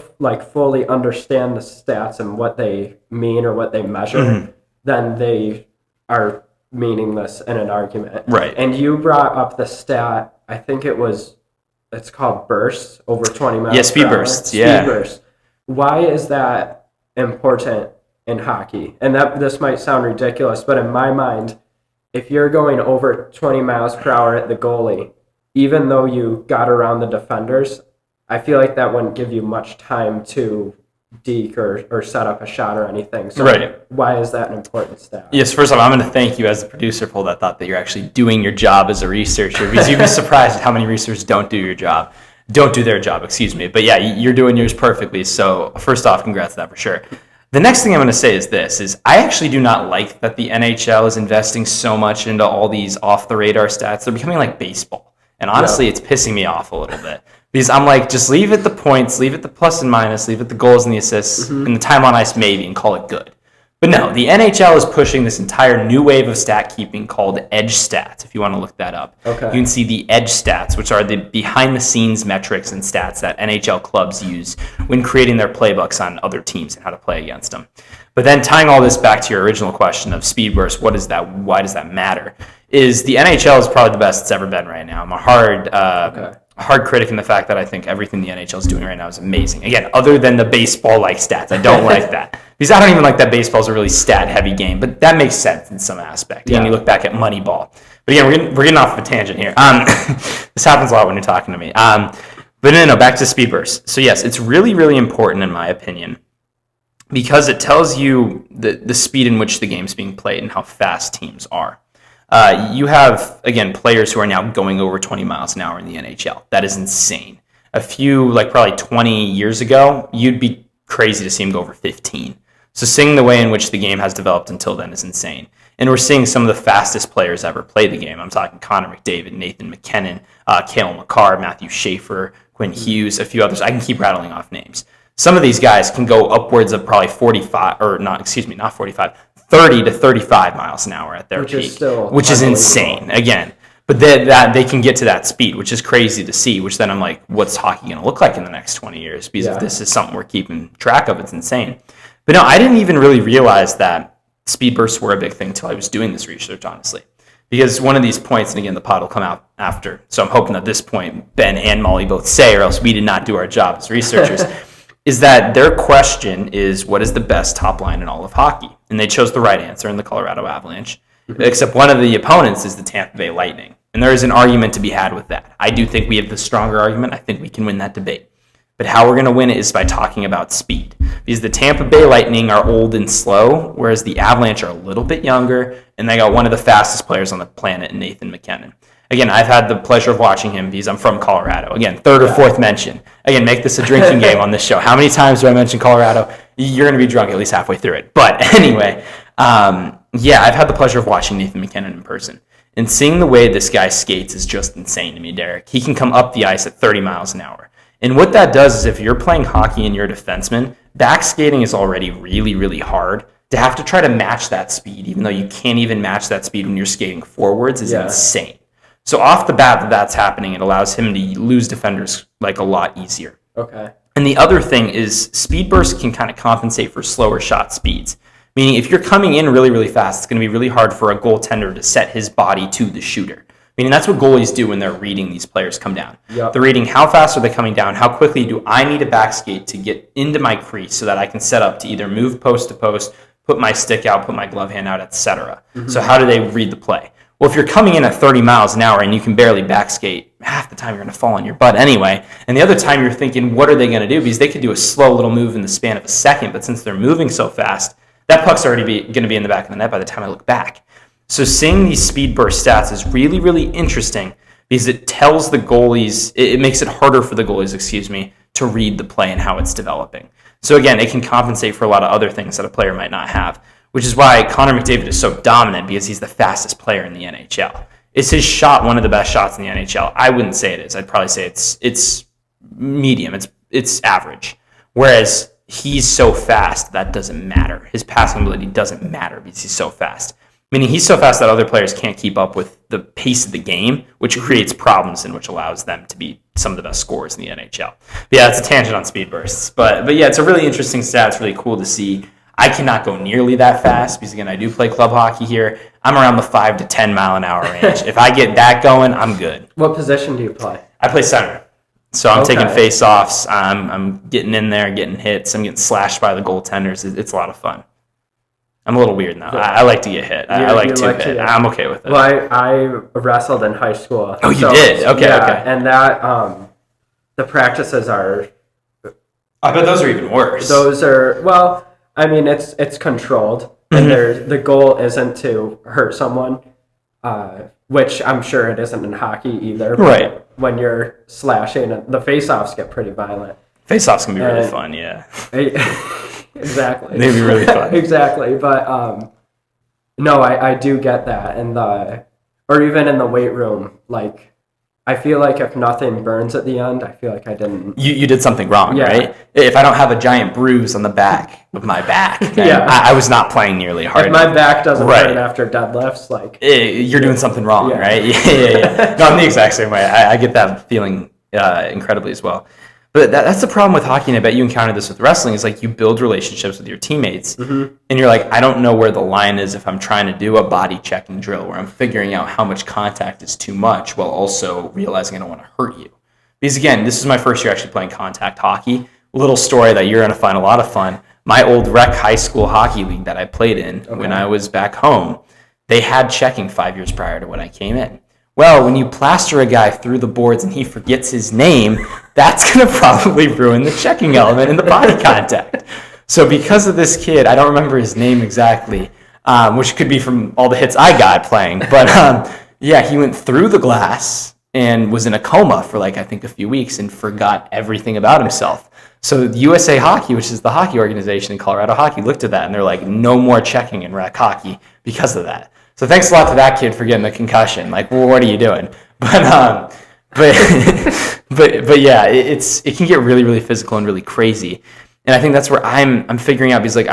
fully understand the stats and what they mean or what they measure, then they are meaningless in an argument. Right. And you brought up the stat, I think it's called bursts, over 20 miles per hour. Speed bursts, yeah. Speed bursts. Why is that important in hockey? And this might sound ridiculous, but in my mind, if you're going over 20 miles per hour at the goalie, even though you got around the defenders, I feel like that wouldn't give you much time to deke or set up a shot or anything. So why is that an important stat? Yes, first off, I'm going to thank you as the producer for that thought that you're actually doing your job as a researcher, because you'd be surprised at how many researchers don't do their job, excuse me. But yeah, you're doing yours perfectly. So first off, congrats on that for sure. The next thing I'm going to say is I actually do not like that the NHL is investing so much into all these off-the-radar stats. They're becoming like baseball. And honestly, it's pissing me off a little bit. Because I'm like, just leave it the points, leave it the plus and minus, leave it the goals and the assists, and the time on ice maybe, and call it good. But no, the NHL is pushing this entire new wave of stat keeping called edge stats, if you want to look that up. Okay. You can see the edge stats, which are the behind-the-scenes metrics and stats that NHL clubs use when creating their playbooks on other teams and how to play against them. But then tying all this back to your original question of speed burst, what is that? Why does that matter? Is the NHL is probably the best it's ever been right now. I'm a hard critic in the fact that I think everything the NHL is doing right now is amazing. Again, other than the baseball-like stats. I don't like that. Because I don't even like that baseball's a really stat-heavy game, but that makes sense in some aspect. Again, you look back at Moneyball. But again, we're getting off of a tangent here. This happens a lot when you're talking to me. But no, back to speed burst. So yes, it's really, really important in my opinion because it tells you the speed in which the game's being played and how fast teams are. You have, again, players who are now going over 20 miles an hour in the NHL. That is insane. A few, probably 20 years ago, you'd be crazy to see him go over 15. So seeing the way in which the game has developed until then is insane. And we're seeing some of the fastest players ever play the game. I'm talking Connor McDavid, Nathan McKinnon, Cale Makar, Matthew Schaefer, Quinn Hughes, a few others. I can keep rattling off names. Some of these guys can go upwards of probably 30 to 35 miles an hour at their peak, which is insane, again. But that they can get to that speed, which is crazy to see, which then I'm like, what's hockey going to look like in the next 20 years? Because if this is something we're keeping track of, it's insane. But no, I didn't even really realize that speed bursts were a big thing until I was doing this research, honestly. Because one of these points, and again, the pod will come out after, so I'm hoping at this point Ben and Molly both say, or else we did not do our job as researchers, is that their question is, what is the best top line in all of hockey? And they chose the right answer in the Colorado Avalanche, except one of the opponents is the Tampa Bay Lightning. And there is an argument to be had with that. I do think we have the stronger argument. I think we can win that debate. But how we're going to win it is by talking about speed. Because the Tampa Bay Lightning are old and slow, whereas the Avalanche are a little bit younger, and they got one of the fastest players on the planet, Nathan McKinnon. Again, I've had the pleasure of watching him because I'm from Colorado. Again, third or fourth mention. Again, make this a drinking game on this show. How many times do I mention Colorado? You're going to be drunk at least halfway through it. But anyway, I've had the pleasure of watching Nathan McKinnon in person. And seeing the way this guy skates is just insane to me, Derek. He can come up the ice at 30 miles an hour. And what that does is if you're playing hockey and you're a defenseman, back skating is already really, really hard. To have to try to match that speed, even though you can't even match that speed when you're skating forwards, is insane. So off the bat that's happening, it allows him to lose defenders a lot easier. Okay. And the other thing is speed bursts can kind of compensate for slower shot speeds. Meaning if you're coming in really, really fast, it's going to be really hard for a goaltender to set his body to the shooter. Meaning that's what goalies do when they're reading these players come down. Yep. They're reading how fast are they coming down, how quickly do I need a back skate to get into my crease so that I can set up to either move post to post, put my stick out, put my glove hand out, etc. So how do they read the play? Well, if you're coming in at 30 miles an hour and you can barely back skate, half the time you're going to fall on your butt anyway. And the other time you're thinking, what are they going to do? Because they could do a slow little move in the span of a second, but since they're moving so fast, that puck's already going to be in the back of the net by the time I look back. So seeing these speed burst stats is really, really interesting because it tells the goalies, it makes it harder for the goalies, to read the play and how it's developing. So again, it can compensate for a lot of other things that a player might not have, which is why Connor McDavid is so dominant because he's the fastest player in the NHL. Is his shot one of the best shots in the NHL? I wouldn't say it is. I'd probably say it's medium. It's average. Whereas he's so fast, that doesn't matter. His passing ability doesn't matter because he's so fast. Meaning he's so fast that other players can't keep up with the pace of the game, which creates problems and which allows them to be some of the best scorers in the NHL. But yeah, it's a tangent on speed bursts. But yeah, it's a really interesting stat. It's really cool to see. I cannot go nearly that fast because, again, I do play club hockey here. I'm around the 5 to 10 mile an hour range. If I get that going, I'm good. What position do you play? I play center. So I'm taking face-offs. I'm getting in there, getting hits. I'm getting slashed by the goaltenders. It's a lot of fun. I'm a little weird now. I like to get hit. I like to hit. I'm okay with it. Well, I wrestled in high school. Oh, you did? Okay. And that, the practices are... I bet those are even worse. Those are, well, I mean, it's controlled. And the goal isn't to hurt someone, which I'm sure it isn't in hockey either. Right. When you're slashing, the face-offs get pretty violent. Face-offs can be really fun, yeah. Exactly. They'd be really fun. Exactly. But no, I do get that. And or even in the weight room, I feel like if nothing burns at the end, I feel like I didn't. You did something wrong, Yeah. right? If I don't have a giant bruise on the back of my back, then Yeah. I was not playing nearly hard If my enough. back doesn't Right. hurt after deadlifts, like You're doing something wrong, Yeah. right? Yeah. No, I'm the exact same way. I get that feeling incredibly as well. But that's the problem with hockey, and I bet you encounter this with wrestling, is like you build relationships with your teammates, and you're like, I don't know where the line is if I'm trying to do a body checking drill where I'm figuring out how much contact is too much while also realizing I don't want to hurt you. Because again, this is my first year actually playing contact hockey. Little story that you're going to find a lot of fun. My old rec high school hockey league that I played in when I was back home, they had checking 5 years prior to when I came in. Well, when you plaster a guy through the boards and he forgets his name, that's going to probably ruin the checking element in the body contact. So because of this kid, I don't remember his name exactly, which could be from all the hits I got playing. But yeah, he went through the glass and was in a coma for like, I think, a few weeks and forgot everything about himself. So USA Hockey, which is the hockey organization in Colorado Hockey, looked at that and they're like, no more checking in rec hockey because of that. So thanks a lot to that kid for getting the concussion. Like, well, what are you doing? But yeah, it can get really, really physical and really crazy. And I think that's where I'm figuring out, because like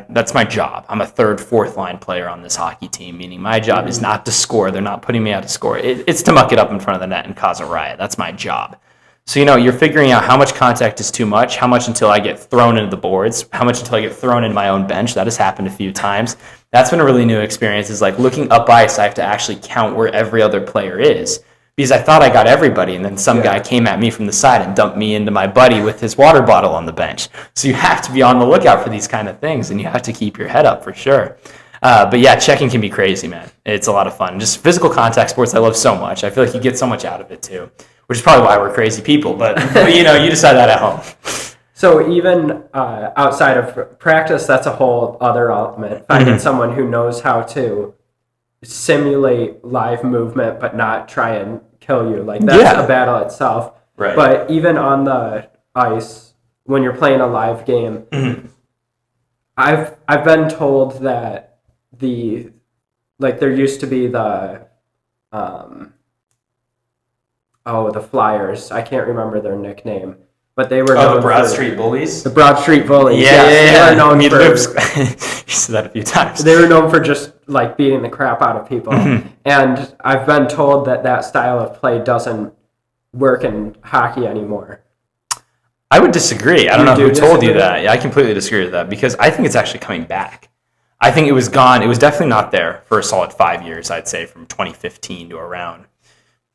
that's my job. I'm a third, fourth line player on this hockey team, meaning my job is not to score. They're not putting me out to score. It's to muck it up in front of the net and cause a riot. That's my job. So, you're figuring out how much contact is too much, how much until I get thrown into the boards, how much until I get thrown into my own bench. That has happened a few times. That's been a really new experience, is like looking up ice, I have to actually count where every other player is. Because I thought I got everybody, and then some guy came at me from the side and dumped me into my buddy with his water bottle on the bench. So you have to be on the lookout for these kind of things, and you have to keep your head up for sure. But yeah, checking can be crazy, man. It's a lot of fun. Just physical contact sports I love so much. I feel like you get so much out of it too, which is probably why we're crazy people. But you decide that at home. So even outside of practice, that's a whole other element. Finding someone who knows how to simulate live movement but not try and kill you. Like, that's a battle itself. Right. But even on the ice, when you're playing a live game, I've been told that there used to be the the Flyers. I can't remember their nickname, but they were known the Broad for, Street Bullies. The Broad Street Bullies. Yeah. They were known for, you said that a few times. They were known for just like beating the crap out of people. And I've been told that style of play doesn't work in hockey anymore. I would disagree. I don't know who told you that. Yeah, I completely disagree with that, because I think it's actually coming back. I think it was gone. It was definitely not there for a solid 5 years, I'd say, from 2015 to around.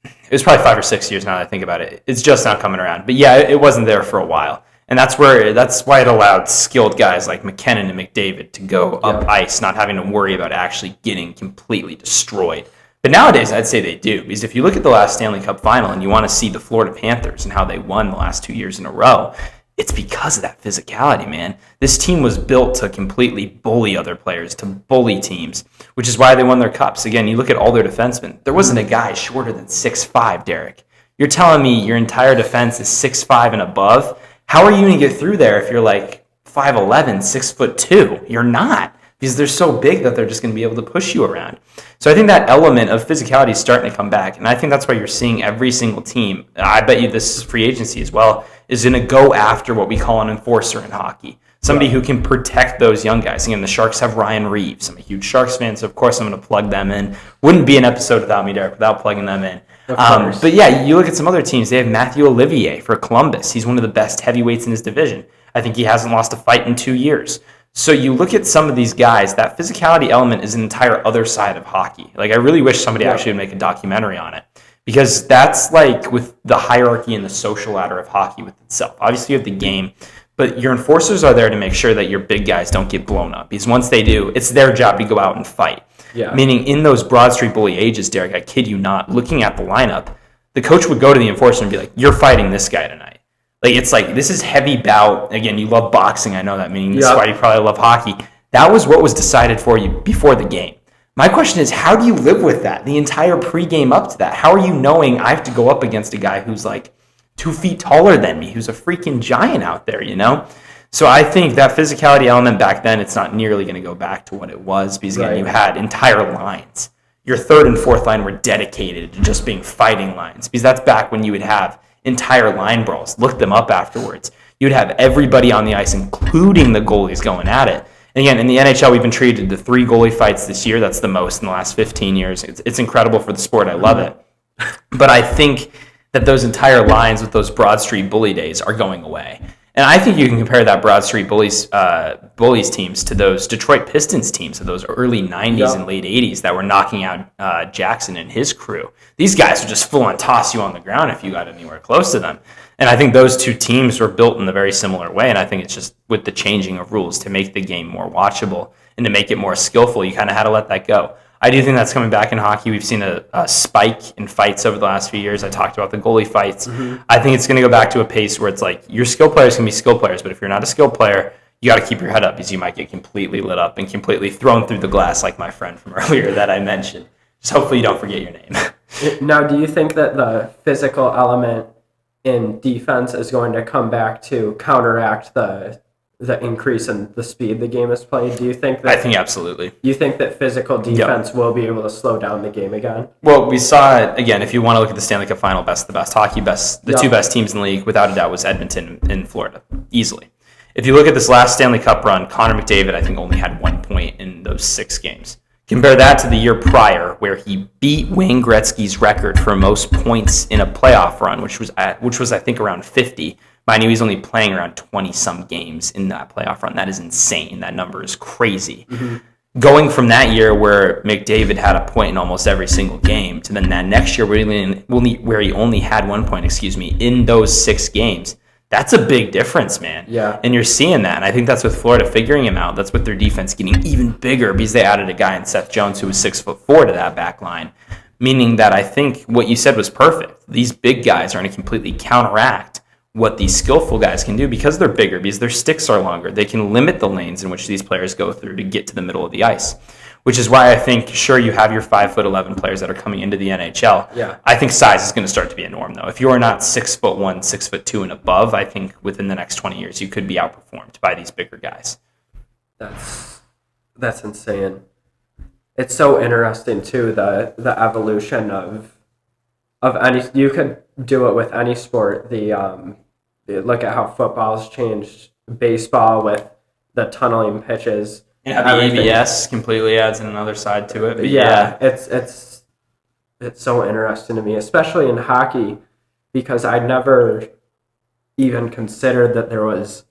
It was probably 5 or 6 years now that I think about it. It's just now coming around. But yeah, it wasn't there for a while. And that's why it allowed skilled guys like McKinnon and McDavid to go up ice, not having to worry about actually getting completely destroyed. But nowadays, I'd say they do. Because if you look at the last Stanley Cup final and you want to see the Florida Panthers and how they won the last 2 years in a row, it's because of that physicality, man. This team was built to completely bully other players, to bully teams, which is why they won their cups. Again, you look at all their defensemen. There wasn't a guy shorter than 6'5", Derek. You're telling me your entire defense is 6'5" and above? How are you going to get through there if you're like 5'11", 6'2"? You're not, because they're so big that they're just going to be able to push you around. So I think that element of physicality is starting to come back, and I think that's why you're seeing every single team, I bet you this is free agency as well, is going to go after what we call an enforcer in hockey. Somebody who can protect those young guys. Again, the Sharks have Ryan Reeves. I'm a huge Sharks fan, so of course I'm going to plug them in. Wouldn't be an episode without me, Derek, without plugging them in. But yeah, you look at some other teams. They have Matthew Olivier for Columbus. He's one of the best heavyweights in his division. I think he hasn't lost a fight in 2 years. So you look at some of these guys, that physicality element is an entire other side of hockey. Like, I really wish somebody actually would make a documentary on it. Because that's like with the hierarchy and the social ladder of hockey with itself. Obviously, you have the game, but your enforcers are there to make sure that your big guys don't get blown up. Because once they do, it's their job to go out and fight. Yeah. Meaning, in those Broad Street Bully ages, Derek, I kid you not, looking at the lineup, the coach would go to the enforcer and be like, "You're fighting this guy tonight." Like, it's like, this is heavy bout. Again, you love boxing, I know that, meaning this is why you probably love hockey. That was what was decided for you before the game. My question is, how do you live with that the entire pregame up to that? How are you knowing I have to go up against a guy who's like 2 feet taller than me, who's a freaking giant out there, So I think that physicality element back then, it's not nearly going to go back to what it was, because again, you had entire lines. your third and fourth line were dedicated to just being fighting lines, because that's back when you would have entire line brawls. Look them up afterwards. You'd have everybody on the ice, including the goalies, going at it. And again, in the NHL, we've been treated to 3 goalie fights this year. That's the most in the last 15 years. It's incredible for the sport. I love it. But I think that those entire lines with those Broad Street bully days are going away. And I think you can compare that Broad Street bullies teams to those Detroit Pistons teams of those early 90s and late 80s that were knocking out Jackson and his crew. These guys would just full on toss you on the ground if you got anywhere close to them. And I think those two teams were built in a very similar way. And I think it's just with the changing of rules to make the game more watchable and to make it more skillful, you kind of had to let that go. I do think that's coming back in hockey. We've seen a spike in fights over the last few years. I talked about the goalie fights. I think it's going to go back to a pace where it's like your skill players can be skill players, but if you're not a skill player, you got to keep your head up because you might get completely lit up and completely thrown through the glass like my friend from earlier that I mentioned. Just hopefully you don't forget your name. Now, do you think that the physical element in defense is going to come back to counteract the increase in the speed the game is played? Do you think that? I think absolutely. You think that physical defense will be able to slow down the game again? Well, we saw it again. If you want to look at the Stanley Cup final, the best hockey, the two best teams in the league, without a doubt, was Edmonton in Florida, easily. If you look at this last Stanley Cup run, Connor McDavid, I think, only had 1 point in those 6 games. Compare that to the year prior, where he beat Wayne Gretzky's record for most points in a playoff run, which was I think around 50. Mind you, he's only playing around 20-some games in that playoff run. That is insane. That number is crazy. Going from that year where McDavid had a point in almost every single game to then that next year where he only had 1 point, in those 6 games, that's a big difference, man. Yeah. And you're seeing that. And I think that's with Florida figuring him out. That's with their defense getting even bigger because they added a guy in Seth Jones who was 6'4" to that back line. Meaning that I think what you said was perfect. These big guys are going to completely counteract what these skillful guys can do because they're bigger, because their sticks are longer. They can limit the lanes in which these players go through to get to the middle of the ice, which is why I think, sure, you have your 5'11" players that are coming into the NHL. Yeah. I think size is going to start to be a norm, though. If you are not 6'1", 6'2", and above, I think within the next 20 years, you could be outperformed by these bigger guys. That's insane. It's so interesting, too, the evolution of any. You could do it with any sport. Look at how football's changed, baseball with the tunneling pitches. Yeah, the ABS completely adds another side to it. But yeah, it's so interesting to me, especially in hockey, because I never even considered that there was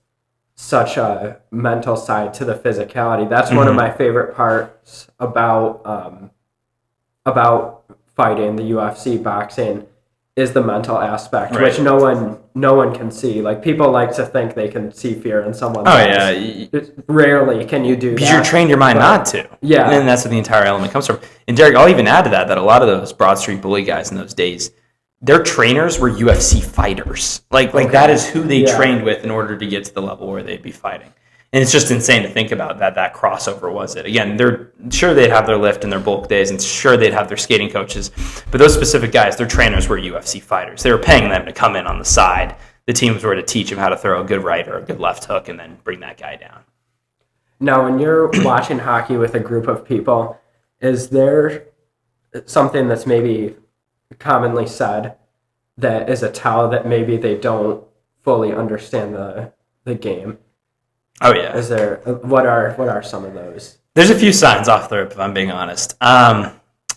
such a mental side to the physicality. That's one of my favorite parts about fighting, the UFC, boxing, is the mental aspect, right, which no one can see. Like, people like to think they can see fear in someone's eyes. Yeah. Rarely can you do that. Because you're trained your mind not to. Yeah. And that's what the entire element comes from. And Derek, I'll even add to that a lot of those Broad Street bully guys in those days, their trainers were UFC fighters. Like that is who they trained with in order to get to the level where they'd be fighting. And it's just insane to think about that crossover was it. Again, they're sure they'd have their lift and their bulk days, and sure they'd have their skating coaches. But those specific guys, their trainers were UFC fighters. They were paying them to come in on the side. The teams were to teach them how to throw a good right or a good left hook and then bring that guy down. Now, when you're watching hockey with a group of people, is there something that's maybe commonly said that is a tell that maybe they don't fully understand the game? Oh yeah. Is there what are some of those? There's a few signs off the rip, if I'm being honest.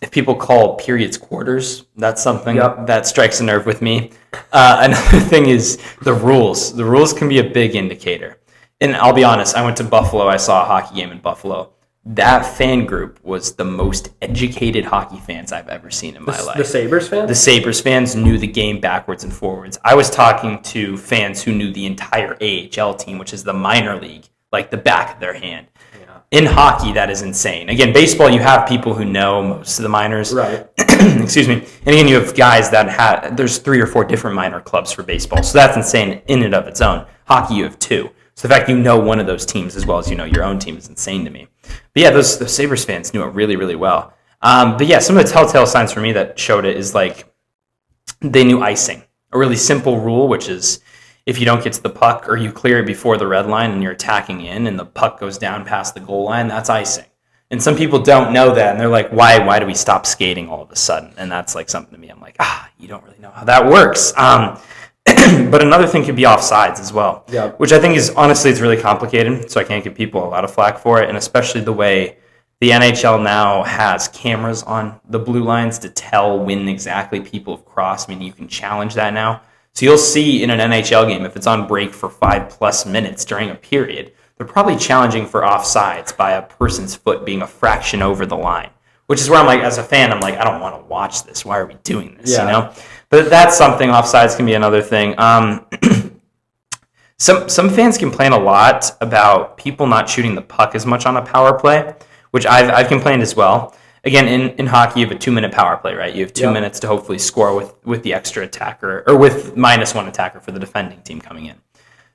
If people call periods quarters, that's something that strikes a nerve with me. Another thing is the rules. The rules can be a big indicator. And I'll be honest, I went to Buffalo. I saw a hockey game in Buffalo. That fan group was the most educated hockey fans I've ever seen in my life. The Sabres fans? The Sabres fans knew the game backwards and forwards. I was talking to fans who knew the entire AHL team, which is the minor league, like the back of their hand. Yeah. In hockey, that is insane. Again, baseball, you have people who know most of the minors. Right. Excuse me. And again, you have guys that there's 3 or 4 different minor clubs for baseball. So that's insane in and of its own. Hockey, you have 2. So the fact you know one of those teams as well as you know your own team is insane to me. But yeah, those Sabres fans knew it really, really well. But yeah, some of the telltale signs for me that showed it is like they knew icing. A really simple rule, which is if you don't get to the puck or you clear it before the red line and you're attacking in and the puck goes down past the goal line, that's icing. And some people don't know that, and they're like, why do we stop skating all of a sudden? And that's like something to me. I'm like, you don't really know how that works. But another thing could be offsides as well, which I think is, honestly, it's really complicated, so I can't give people a lot of flack for it, and especially the way the NHL now has cameras on the blue lines to tell when exactly people have crossed. I mean, you can challenge that now. So you'll see in an NHL game, if it's on break for 5+ minutes during a period, they're probably challenging for offsides by a person's foot being a fraction over the line, which is where I'm like, as a fan, I'm like, I don't want to watch this. Why are we doing this? You know? But that's something. Offsides can be another thing. Some fans complain a lot about people not shooting the puck as much on a power play, which I've complained as well. Again, in hockey, you have a 2-minute power play, right? You have 2 minutes to hopefully score with the extra attacker, or with -1 attacker for the defending team coming in.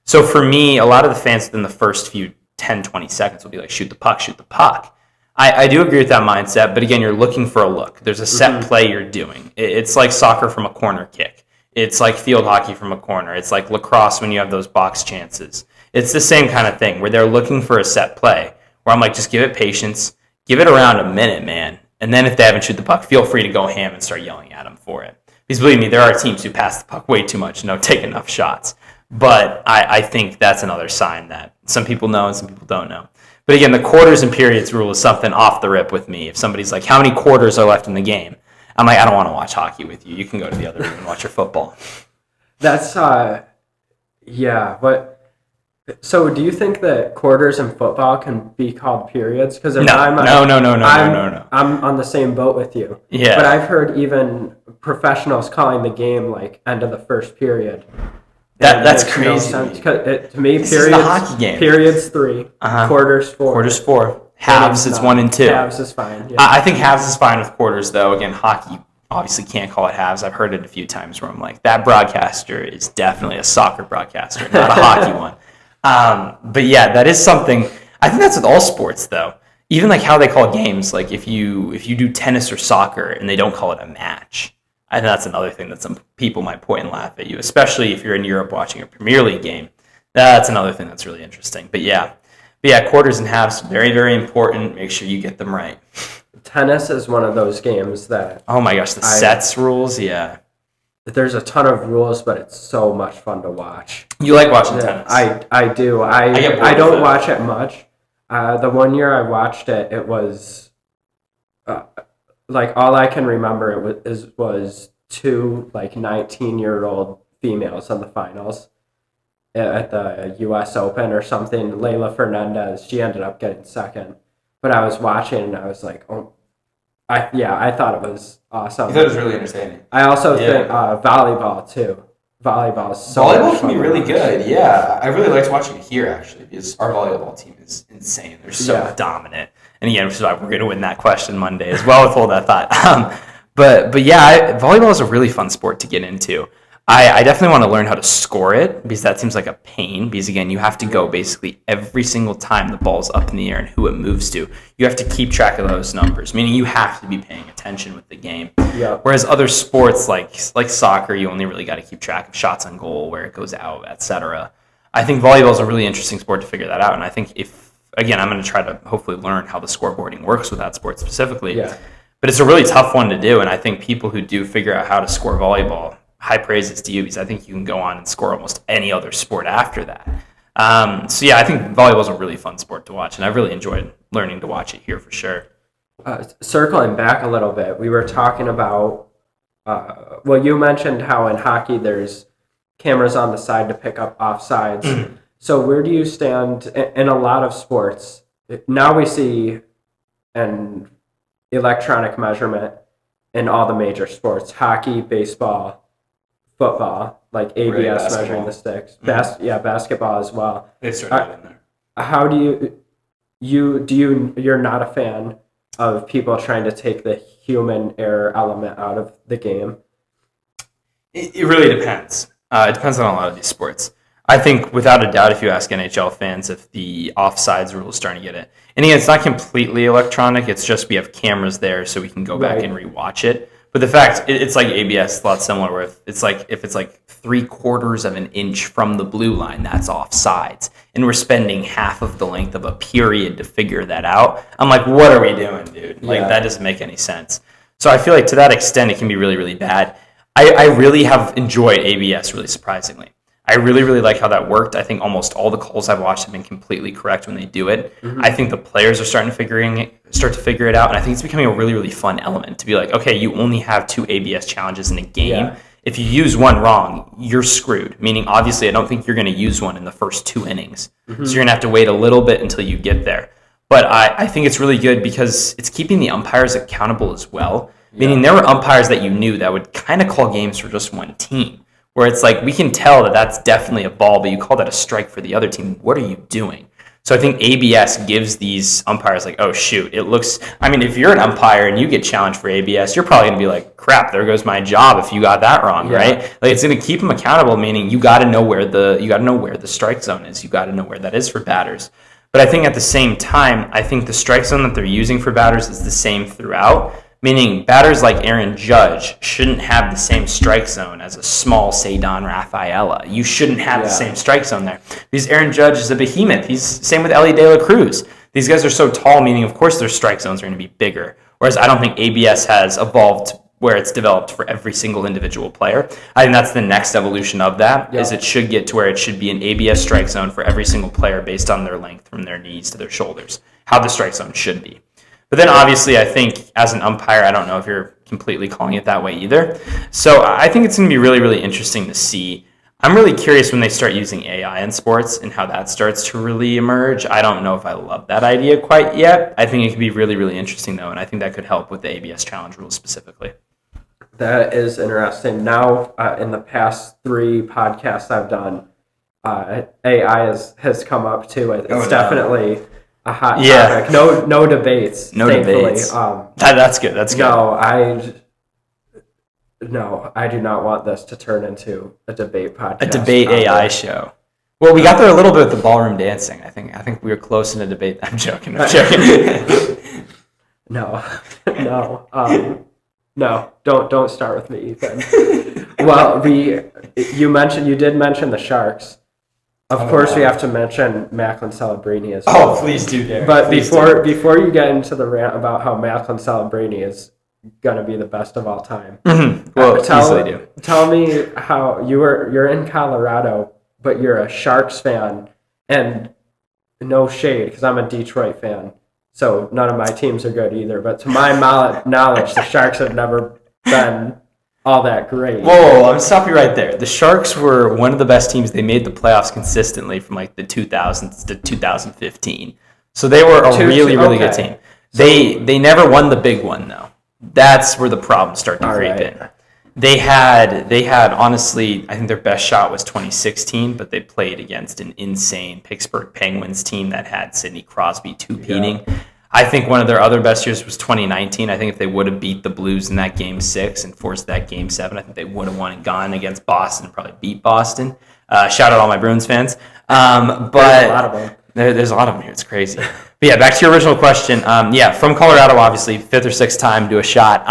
So for me, a lot of the fans within the first few 10, 20 seconds will be like, shoot the puck, shoot the puck. I do agree with that mindset, but again, you're looking for a look. There's a set play you're doing. It's like soccer from a corner kick. It's like field hockey from a corner. It's like lacrosse when you have those box chances. It's the same kind of thing where they're looking for a set play, where I'm like, just give it patience, give it around a minute, man. And then if they haven't shoot the puck, feel free to go ham and start yelling at them for it. Because believe me, there are teams who pass the puck way too much and don't take enough shots. But I think that's another sign that some people know and some people don't know. But again, the quarters and periods rule is something off the rip with me. If somebody's like, how many quarters are left in the game? I'm like, I don't want to watch hockey with you. You can go to the other room and watch your football. That's, but... So do you think that quarters in football can be called periods? Because No. I'm on the same boat with you. Yeah. But I've heard even professionals calling the game like end of the first period. That's crazy. No sense. To me, This is the hockey game. Periods 3, quarters 4. Quarters 4. Halves, it's 1 and 2. Halves is fine. Yeah. I think halves is fine with quarters, though. Again, hockey obviously can't call it halves. I've heard it a few times where I'm like, that broadcaster is definitely a soccer broadcaster, not a hockey one. But yeah, that is something. I think that's with all sports, though. Even like how they call games. Like if you do tennis or soccer and they don't call it a match, I think that's another thing that some people might point and laugh at you, especially if you're in Europe watching a Premier League game. That's another thing that's really interesting. But yeah, quarters and halves, very, very important. Make sure you get them right. Tennis is one of those games that... Oh my gosh, the sets rules, yeah. There's a ton of rules, but it's so much fun to watch. You like watching tennis? I do. I don't watch it much. The one year I watched it, it was... like, all I can remember was 2, 19-year-old females in the finals at the U.S. Open or something. Leylah Fernandez, she ended up getting second. But I was watching and I was like, I thought it was awesome. I thought it was really entertaining. I also think volleyball, too. Volleyball is so Volleyball much can be fun really to good, yeah. I really liked watching it here, actually, because our volleyball team is insane. They're so dominant. And again, which is why we're going to win that question Monday as well with all that thought. But yeah, volleyball is a really fun sport to get into. I definitely want to learn how to score it, because that seems like a pain. Because again, you have to go basically every single time the ball's up in the air and who it moves to. You have to keep track of those numbers, meaning you have to be paying attention with the game. Yeah. Whereas other sports like soccer, you only really got to keep track of shots on goal, where it goes out, etc. I think volleyball is a really interesting sport to figure that out. And I think I'm going to try to hopefully learn how the scoreboarding works with that sport specifically. Yeah. But it's a really tough one to do. And I think people who do figure out how to score volleyball, high praises to you, because I think you can go on and score almost any other sport after that. So yeah, I think volleyball is a really fun sport to watch, and I've really enjoyed learning to watch it here for sure. Circling back a little bit, we were talking about, you mentioned how in hockey there's cameras on the side to pick up offsides. So where do you stand in a lot of sports? Now we see an electronic measurement in all the major sports, hockey, baseball, football, like ABS measuring the sticks. Basketball as well. They started in there. How do you're not a fan of people trying to take the human error element out of the game? It really depends. It depends on a lot of these sports. I think without a doubt, if you ask NHL fans if the offsides rule is starting to get it. And again, it's not completely electronic. It's just we have cameras there so we can go back and rewatch it. But the fact, it's like ABS, a lot similar, where if it's like 3/4 of an inch from the blue line, that's offsides. And we're spending half of the length of a period to figure that out. I'm like, what are we doing, dude? Like, that doesn't make any sense. So I feel like to that extent, it can be really, really bad. I really have enjoyed ABS, really surprisingly. I really, really like how that worked. I think almost all the calls I've watched have been completely correct when they do it. Mm-hmm. I think the players are starting to figure it out, and I think it's becoming a really, really fun element to be like, okay, you only have 2 ABS challenges in a game. Yeah. If you use one wrong, you're screwed. Meaning, obviously, I don't think you're going to use one in the first 2 innings. Mm-hmm. So you're going to have to wait a little bit until you get there. But I think it's really good because it's keeping the umpires accountable as well. Yeah. Meaning there were umpires that you knew that would kind of call games for just one team. Where it's like, we can tell that that's definitely a ball, but you call that a strike for the other team. What are you doing? So I think ABS gives these umpires like, oh, shoot, it looks... I mean, if you're an umpire and you get challenged for ABS, you're probably going to be like, crap, there goes my job if you got that wrong, right? Like, it's going to keep them accountable, meaning you got to know where the strike zone is. You got to know where that is for batters. But I think at the same time, I think the strike zone that they're using for batters is the same throughout. Meaning batters like Aaron Judge shouldn't have the same strike zone as a small Cedon Rafaela. You shouldn't have the same strike zone there. Because Aaron Judge is a behemoth. He's same with Ellie De La Cruz. These guys are so tall, meaning of course their strike zones are going to be bigger. Whereas I don't think ABS has evolved where it's developed for every single individual player. I think that's the next evolution of that, is it should get to where it should be an ABS strike zone for every single player based on their length from their knees to their shoulders, how the strike zone should be. But then obviously I think as an umpire, I don't know if you're completely calling it that way either. So I think it's going to be really, really interesting to see. I'm really curious when they start using AI in sports and how that starts to really emerge. I don't know if I love that idea quite yet. I think it could be really, really interesting though, and I think that could help with the ABS challenge rules specifically. That is interesting. Now, in the past 3 podcasts I've done, AI has come up too. It's definitely... a hot topic. No debates. No thankfully. Debates. That's good. That's good. No, I do not want this to turn into a debate podcast. A debate AI show. Well, we got there a little bit with the ballroom dancing. I think we were close in a debate. I'm joking. No. No. Don't start with me, Ethan. Well, you did mention the Sharks. Of course, we have to mention Macklin Celebrini as well. Oh, please do, Derek. But before you get into the rant about how Macklin Celebrini is going to be the best of all time, well, tell me how you're in Colorado, but you're a Sharks fan, and no shade because I'm a Detroit fan, so none of my teams are good either. But to my knowledge, the Sharks have never been all that great. Whoa, I'm going to stop you right there. The Sharks were one of the best teams. They made the playoffs consistently from like the 2000s to 2015. So they were a really, really good team. They never won the big one, though. That's where the problems start to creep in. They had honestly, I think their best shot was 2016, but they played against an insane Pittsburgh Penguins team that had Sidney Crosby two-peating. Yeah. I think one of their other best years was 2019. I think if they would have beat the Blues in that Game 6 and forced that Game 7, I think they would have won and gone against Boston and probably beat Boston. Shout out all my Bruins fans. But there's a lot of them. There's a lot of them here. It's crazy. But yeah, back to your original question. From Colorado, obviously, 5th or 6th time, do a shot.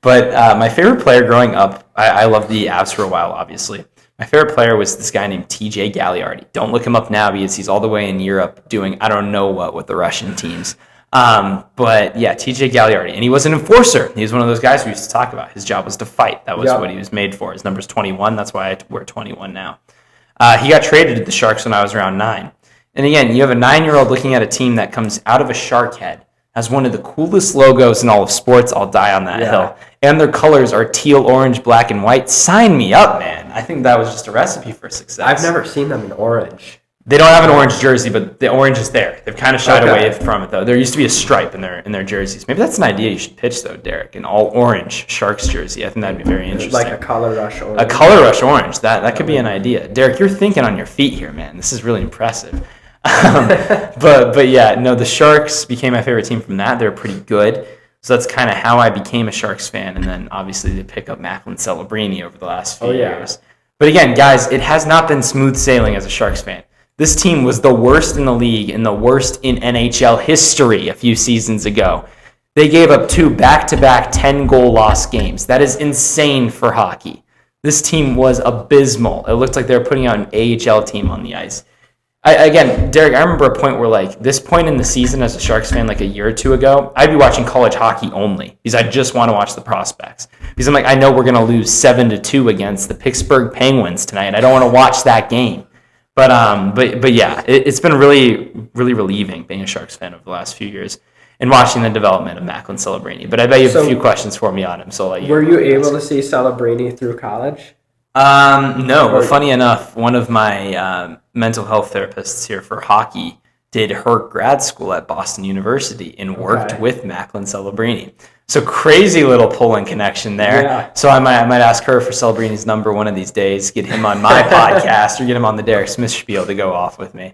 But my favorite player growing up, I loved the Avs for a while, obviously. My favorite player was this guy named TJ Gagliardi. Don't look him up now because he's all the way in Europe doing I don't know what with the Russian teams. But yeah, TJ Gagliardi. And he was an enforcer. He was one of those guys we used to talk about. His job was to fight. That was what he was made for. His number's 21. That's why I wear 21 now. He got traded to the Sharks when I was around 9. And again, you have a 9-year-old looking at a team that comes out of a shark head, has one of the coolest logos in all of sports. I'll die on that hill. And their colors are teal, orange, black, and white. Sign me up, man. I think that was just a recipe for success. I've never seen them in orange. They don't have an orange jersey, but the orange is there. They've kind of shied away from it, though. There used to be a stripe in their jerseys. Maybe that's an idea you should pitch, though, Derek. An all-orange Sharks jersey. I think that'd be very interesting. Like a color rush orange. A color rush orange. That could be an idea. Derek, you're thinking on your feet here, man. This is really impressive. But yeah, no, the Sharks became my favorite team from that. They're pretty good. So that's kind of how I became a Sharks fan. And then obviously they pick up Macklin Celebrini over the last few years. But again, guys, it has not been smooth sailing as a Sharks fan. This team was the worst in the league and the worst in NHL history a few seasons ago. They gave up 2 back-to-back 10-goal loss games. That is insane for hockey. This team was abysmal. It looked like they were putting out an AHL team on the ice. Again, Derek, I remember a point where, like, this point in the season as a Sharks fan, like a year or two ago, I'd be watching college hockey only because I just want to watch the prospects. Because I'm like, I know we're going to lose 7-2 against the Pittsburgh Penguins tonight. I don't want to watch that game. But yeah, it's been really, really relieving being a Sharks fan over the last few years and watching the development of Macklin Celebrini. But I bet you have a few questions for me on him. So were you able to see Celebrini through college? No. Funny enough, one of my mental health therapists here for hockey did her grad school at Boston University and worked with Macklin Celebrini. So crazy little pull-in connection there. Yeah. So I might ask her for Celebrini's number one of these days, get him on my podcast or get him on the Derek Smith Spiel to go off with me.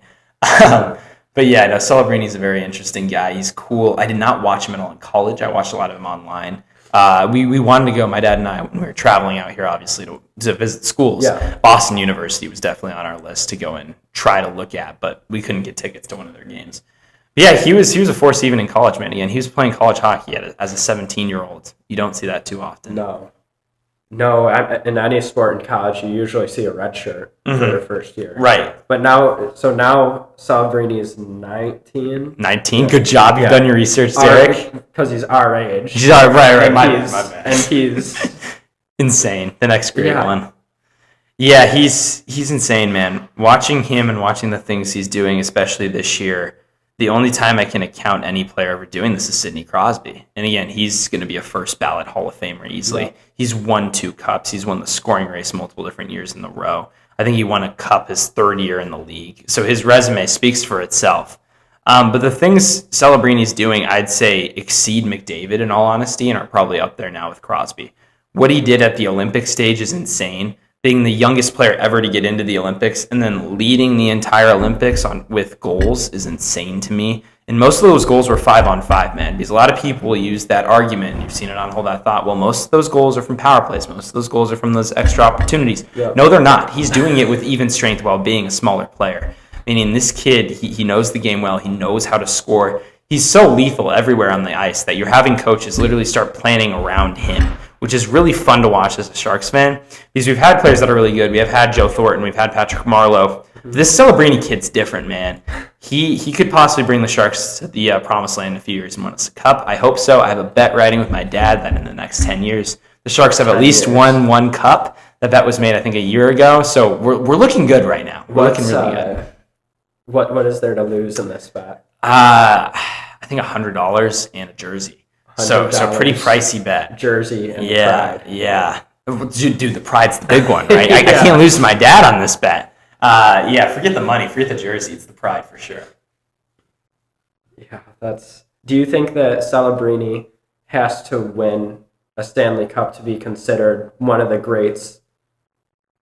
But yeah, no, Celebrini's a very interesting guy. He's cool. I did not watch him at all in college. I watched a lot of him online. We wanted to go, my dad and I, when we were traveling out here, obviously, to visit schools. Yeah. Boston University was definitely on our list to go and try to look at, but we couldn't get tickets to one of their games. But yeah, he was a force even in college, man. Again, he was playing college hockey as a 17-year-old. You don't see that too often. No, in any sport in college, you usually see a red shirt for the first year. Right. But now Celebrini is 19. 19? Good job. You've done your research, Derek. Because he's our age. He's right. And My bad. And he's insane. The next great one. Yeah, he's insane, man. Watching him and watching the things he's doing, especially this year, the only time I can account any player ever doing this is Sidney Crosby. And again, he's going to be a first ballot Hall of Famer easily. Yeah. He's won 2 cups. He's won the scoring race multiple different years in a row. I think he won a cup his 3rd year in the league. So his resume speaks for itself. But the things Celebrini's doing, I'd say, exceed McDavid in all honesty and are probably up there now with Crosby. What he did at the Olympic stage is insane. Being the youngest player ever to get into the Olympics and then leading the entire Olympics with goals is insane to me. And most of those goals were 5-on-5, man, because a lot of people use that argument, and you've seen it on Hold That Thought. Well, most of those goals are from power plays. Most of those goals are from those extra opportunities. Yeah. No, they're not. He's doing it with even strength while being a smaller player. Meaning this kid, he knows the game well. He knows how to score. He's so lethal everywhere on the ice that you're having coaches literally start planning around him, which is really fun to watch as a Sharks fan because we've had players that are really good. We have had Joe Thornton. We've had Patrick Marleau. This Celebrini kid's different, man. He could possibly bring the Sharks to the promised land in a few years and win us a cup. I hope so. I have a bet riding with my dad that in the next 10 years, the Sharks have at least won 1 cup. That bet was made, I think, a year ago. So we're looking good right now. We're looking really good. What is there to lose in this bet? I think $100 and a jersey. So pretty pricey bet. Jersey and pride. Yeah. Dude, the pride's the big one, right? I can't lose to my dad on this bet. Forget the money, forget the jersey. It's the pride for sure. Yeah, do you think that Celebrini has to win a Stanley Cup to be considered one of the greats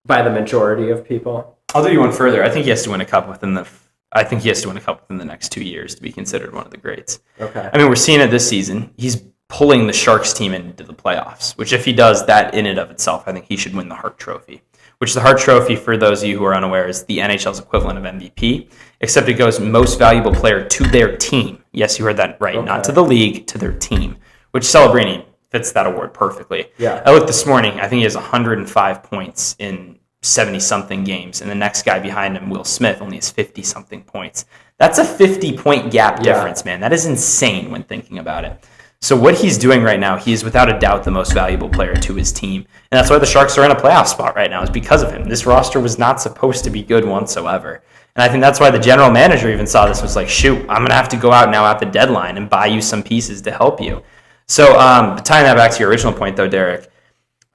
by the majority of people? I'll do you one further. I think he has to win a cup within the next 2 years to be considered one of the greats. Okay. I mean, we're seeing it this season. He's pulling the Sharks team into the playoffs, which if he does that in and of itself, I think he should win the Hart Trophy, which the Hart Trophy, for those of you who are unaware, is the NHL's equivalent of MVP, except it goes most valuable player to their team. Yes, you heard that right. Okay. Not to the league, to their team, which Celebrini fits that award perfectly. Yeah. I looked this morning. I think he has 105 points in 70-something games, and the next guy behind him, Will Smith, only has 50-something points. That's a 50-point gap difference, man. That is insane when thinking about it. So what he's doing right now, he is without a doubt the most valuable player to his team. And that's why the Sharks are in a playoff spot right now, is because of him. This roster was not supposed to be good whatsoever. And I think that's why the general manager even saw this, was like, shoot, I'm going to have to go out now at the deadline and buy you some pieces to help you. So tying that back to your original point, though, Derek,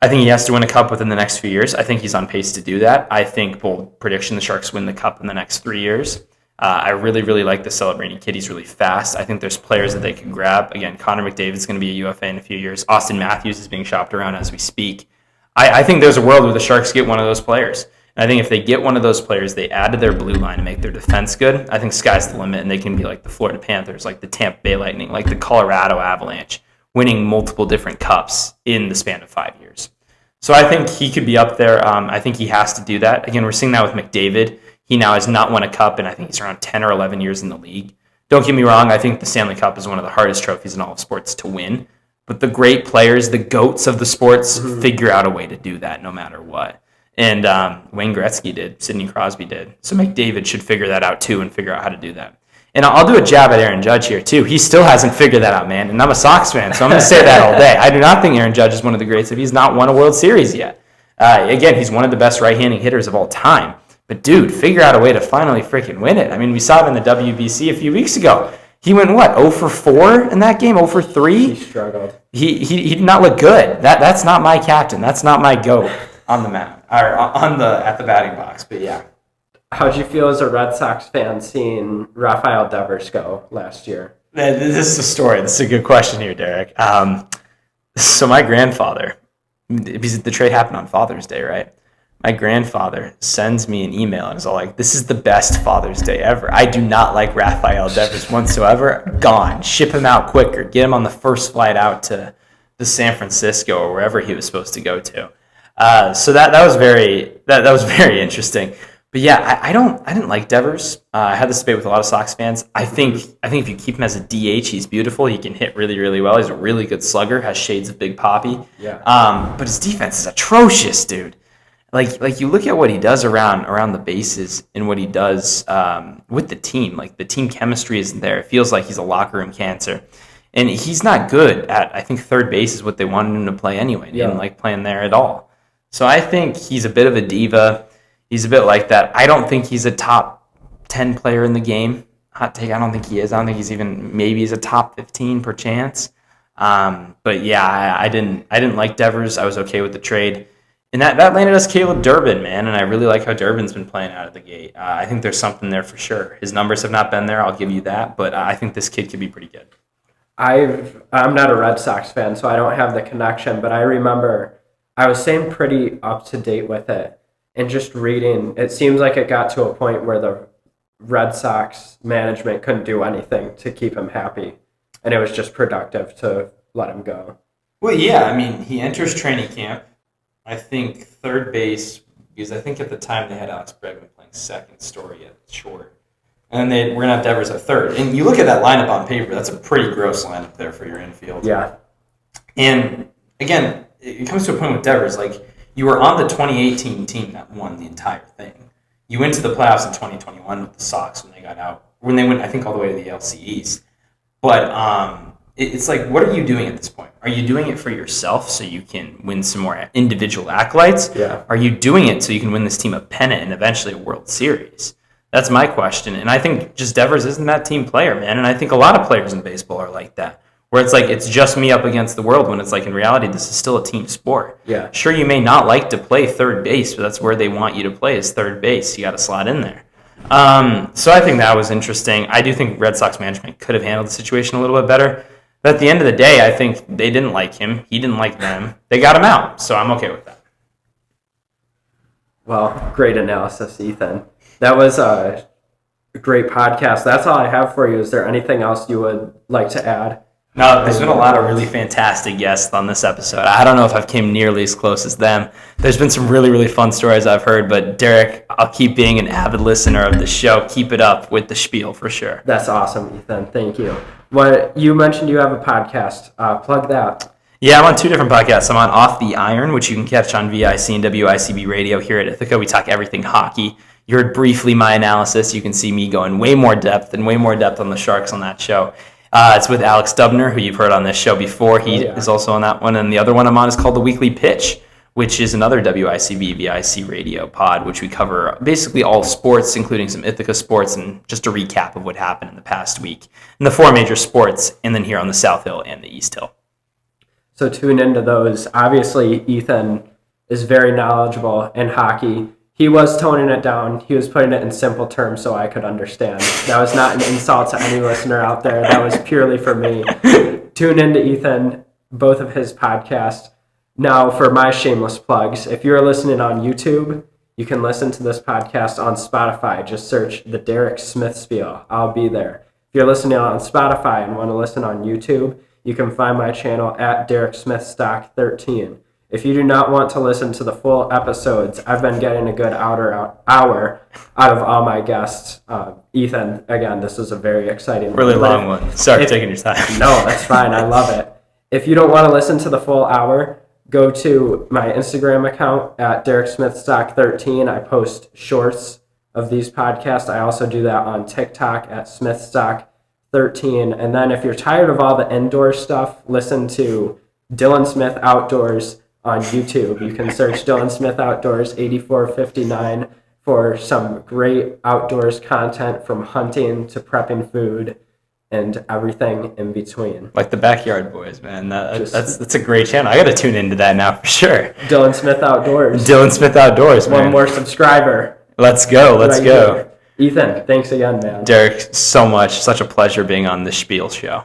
I think he has to win a cup within the next few years. I think he's on pace to do that. I think, bold prediction, the Sharks win the cup in the next 3 years. I really, really like the Celebrini kid. He's really fast. I think there's players that they can grab. Again, Connor McDavid's going to be a UFA in a few years. Austin Matthews is being shopped around as we speak. I think there's a world where the Sharks get one of those players. And I think if they get one of those players, they add to their blue line and make their defense good, I think sky's the limit, and they can be like the Florida Panthers, like the Tampa Bay Lightning, like the Colorado Avalanche, winning multiple different cups in the span of 5 years. So I think he could be up there. I think he has to do that. Again, we're seeing that with McDavid. He now has not won a cup, and I think he's around 10 or 11 years in the league. Don't get me wrong, I think the Stanley Cup is one of the hardest trophies in all of sports to win. But the great players, the GOATs of the sports, figure out a way to do that no matter what. And Wayne Gretzky did, Sidney Crosby did. So McDavid should figure that out too and figure out how to do that. And I'll do a jab at Aaron Judge here too. He still hasn't figured that out, man. And I'm a Sox fan, so I'm going to say that all day. I do not think Aaron Judge is one of the greats if he's not won a World Series yet. Again, he's one of the best right-handed hitters of all time. But dude, figure out a way to finally freaking win it. I mean, we saw it in the WBC a few weeks ago. He went, 0 for 4 in that game, 0 for 3? He struggled. He did not look good. That's not my captain. That's not my GOAT on the mound or at the batting box. But yeah. How'd you feel as a Red Sox fan seeing Rafael Devers go last year? This is a story. This is a good question here, Derek. So my grandfather, because the trade happened on Father's Day, right? My grandfather sends me an email and is all like, "This is the best Father's Day ever. I do not like Rafael Devers whatsoever. Gone. Ship him out quicker. Get him on the first flight out to San Francisco or wherever he was supposed to go to." So that was very interesting. But yeah, I didn't like Devers. I had this debate with a lot of Sox fans. I think if you keep him as a DH, he's beautiful. He can hit really, really well. He's a really good slugger. Has shades of Big Papi. Yeah. But his defense is atrocious, dude. Like you look at what he does around the bases and what he does with the team. Like the team chemistry isn't there. It feels like he's a locker room cancer, and he's not good at. I think third base is what they wanted him to play anyway. He didn't like playing there at all. So I think he's a bit of a diva. He's a bit like that. I don't think he's a top 10 player in the game. Hot take. I don't think he is. I don't think he's a top 15 per chance. But yeah, I didn't like Devers. I was okay with the trade. And that landed us Caleb Durbin, man, and I really like how Durbin's been playing out of the gate. I think there's something there for sure. His numbers have not been there, I'll give you that, but I think this kid could be pretty good. I'm not a Red Sox fan, so I don't have the connection, but I remember I was staying pretty up to date with it, and just reading, it seems like it got to a point where the Red Sox management couldn't do anything to keep him happy, and it was just productive to let him go. Well, yeah, I mean, he enters training camp. I think third base, because I think at the time they had Alex Bregman playing second, Story at short. And we're going to have Devers at third. And you look at that lineup on paper, that's a pretty gross lineup there for your infield. Yeah. And again, it comes to a point with Devers, like you were on the 2018 team that won the entire thing. You went to the playoffs in 2021 with the Sox when they went, I think, all the way to the ALC East. But it's like, what are you doing at this point? Are you doing it for yourself so you can win some more individual accolades? Yeah. Are you doing it so you can win this team a pennant and eventually a World Series? That's my question. And I think just Devers isn't that team player, man. And I think a lot of players in baseball are like that, where it's like it's just me up against the world, when it's like in reality this is still a team sport. Yeah. Sure, you may not like to play third base, but that's where they want you to play is third base. You got to slot in there. So I think that was interesting. I do think Red Sox management could have handled the situation a little bit better. But at the end of the day, I think they didn't like him. He didn't like them. They got him out, so I'm okay with that. Well, great analysis, Ethan. That was a great podcast. That's all I have for you. Is there anything else you would like to add? No, there's been a lot of really fantastic guests on this episode. I don't know if I've came nearly as close as them. There's been some really, really fun stories I've heard, but Derek, I'll keep being an avid listener of the show. Keep it up with the spiel for sure. That's awesome, Ethan. Thank you. What you mentioned, you have a podcast. Plug that. Yeah, I'm on 2 different podcasts. I'm on Off the Iron, which you can catch on VIC and WICB radio here at Ithaca. We talk everything hockey. You heard briefly my analysis. You can see me going way more depth on the Sharks on that show. It's with Alex Dubner, who you've heard on this show before. He is also on that one. And the other one I'm on is called The Weekly Pitch, which is another WICB VIC radio pod, which we cover basically all sports, including some Ithaca sports, and just a recap of what happened in the past week in the 4 major sports, and then here on the South Hill and the East Hill. So tune into those. Obviously, Ethan is very knowledgeable in hockey. He was toning it down. He was putting it in simple terms so I could understand. That was not an insult to any listener out there. That was purely for me. Tune into Ethan, both of his podcasts. Now, for my shameless plugs, if you're listening on YouTube, you can listen to this podcast on Spotify. Just search the Derek Smith Spiel. I'll be there. If you're listening on Spotify and want to listen on YouTube, you can find my channel at Derek Smith Stock 13. If you do not want to listen to the full episodes, I've been getting a good hour out of all my guests. Ethan, again, this is a very exciting Really long one. Sorry for taking your time. No, that's fine. I love it. If you don't want to listen to the full hour, go to my Instagram account at DerekSmithStock13. I post shorts of these podcasts. I also do that on TikTok at SmithStock13. And then if you're tired of all the indoor stuff, listen to Dylan Smith Outdoors on YouTube. You can search Dylan Smith Outdoors 8459 for some great outdoors content, from hunting to prepping food and everything in between. Like the Backyard Boys, man. That's a great channel. I got to tune into that now for sure. Dylan Smith Outdoors. Dylan Smith Outdoors, man. One more subscriber. Let's go. Let's right go. Here. Ethan, thanks again, man. Derek, so much. Such a pleasure being on the Spiel show.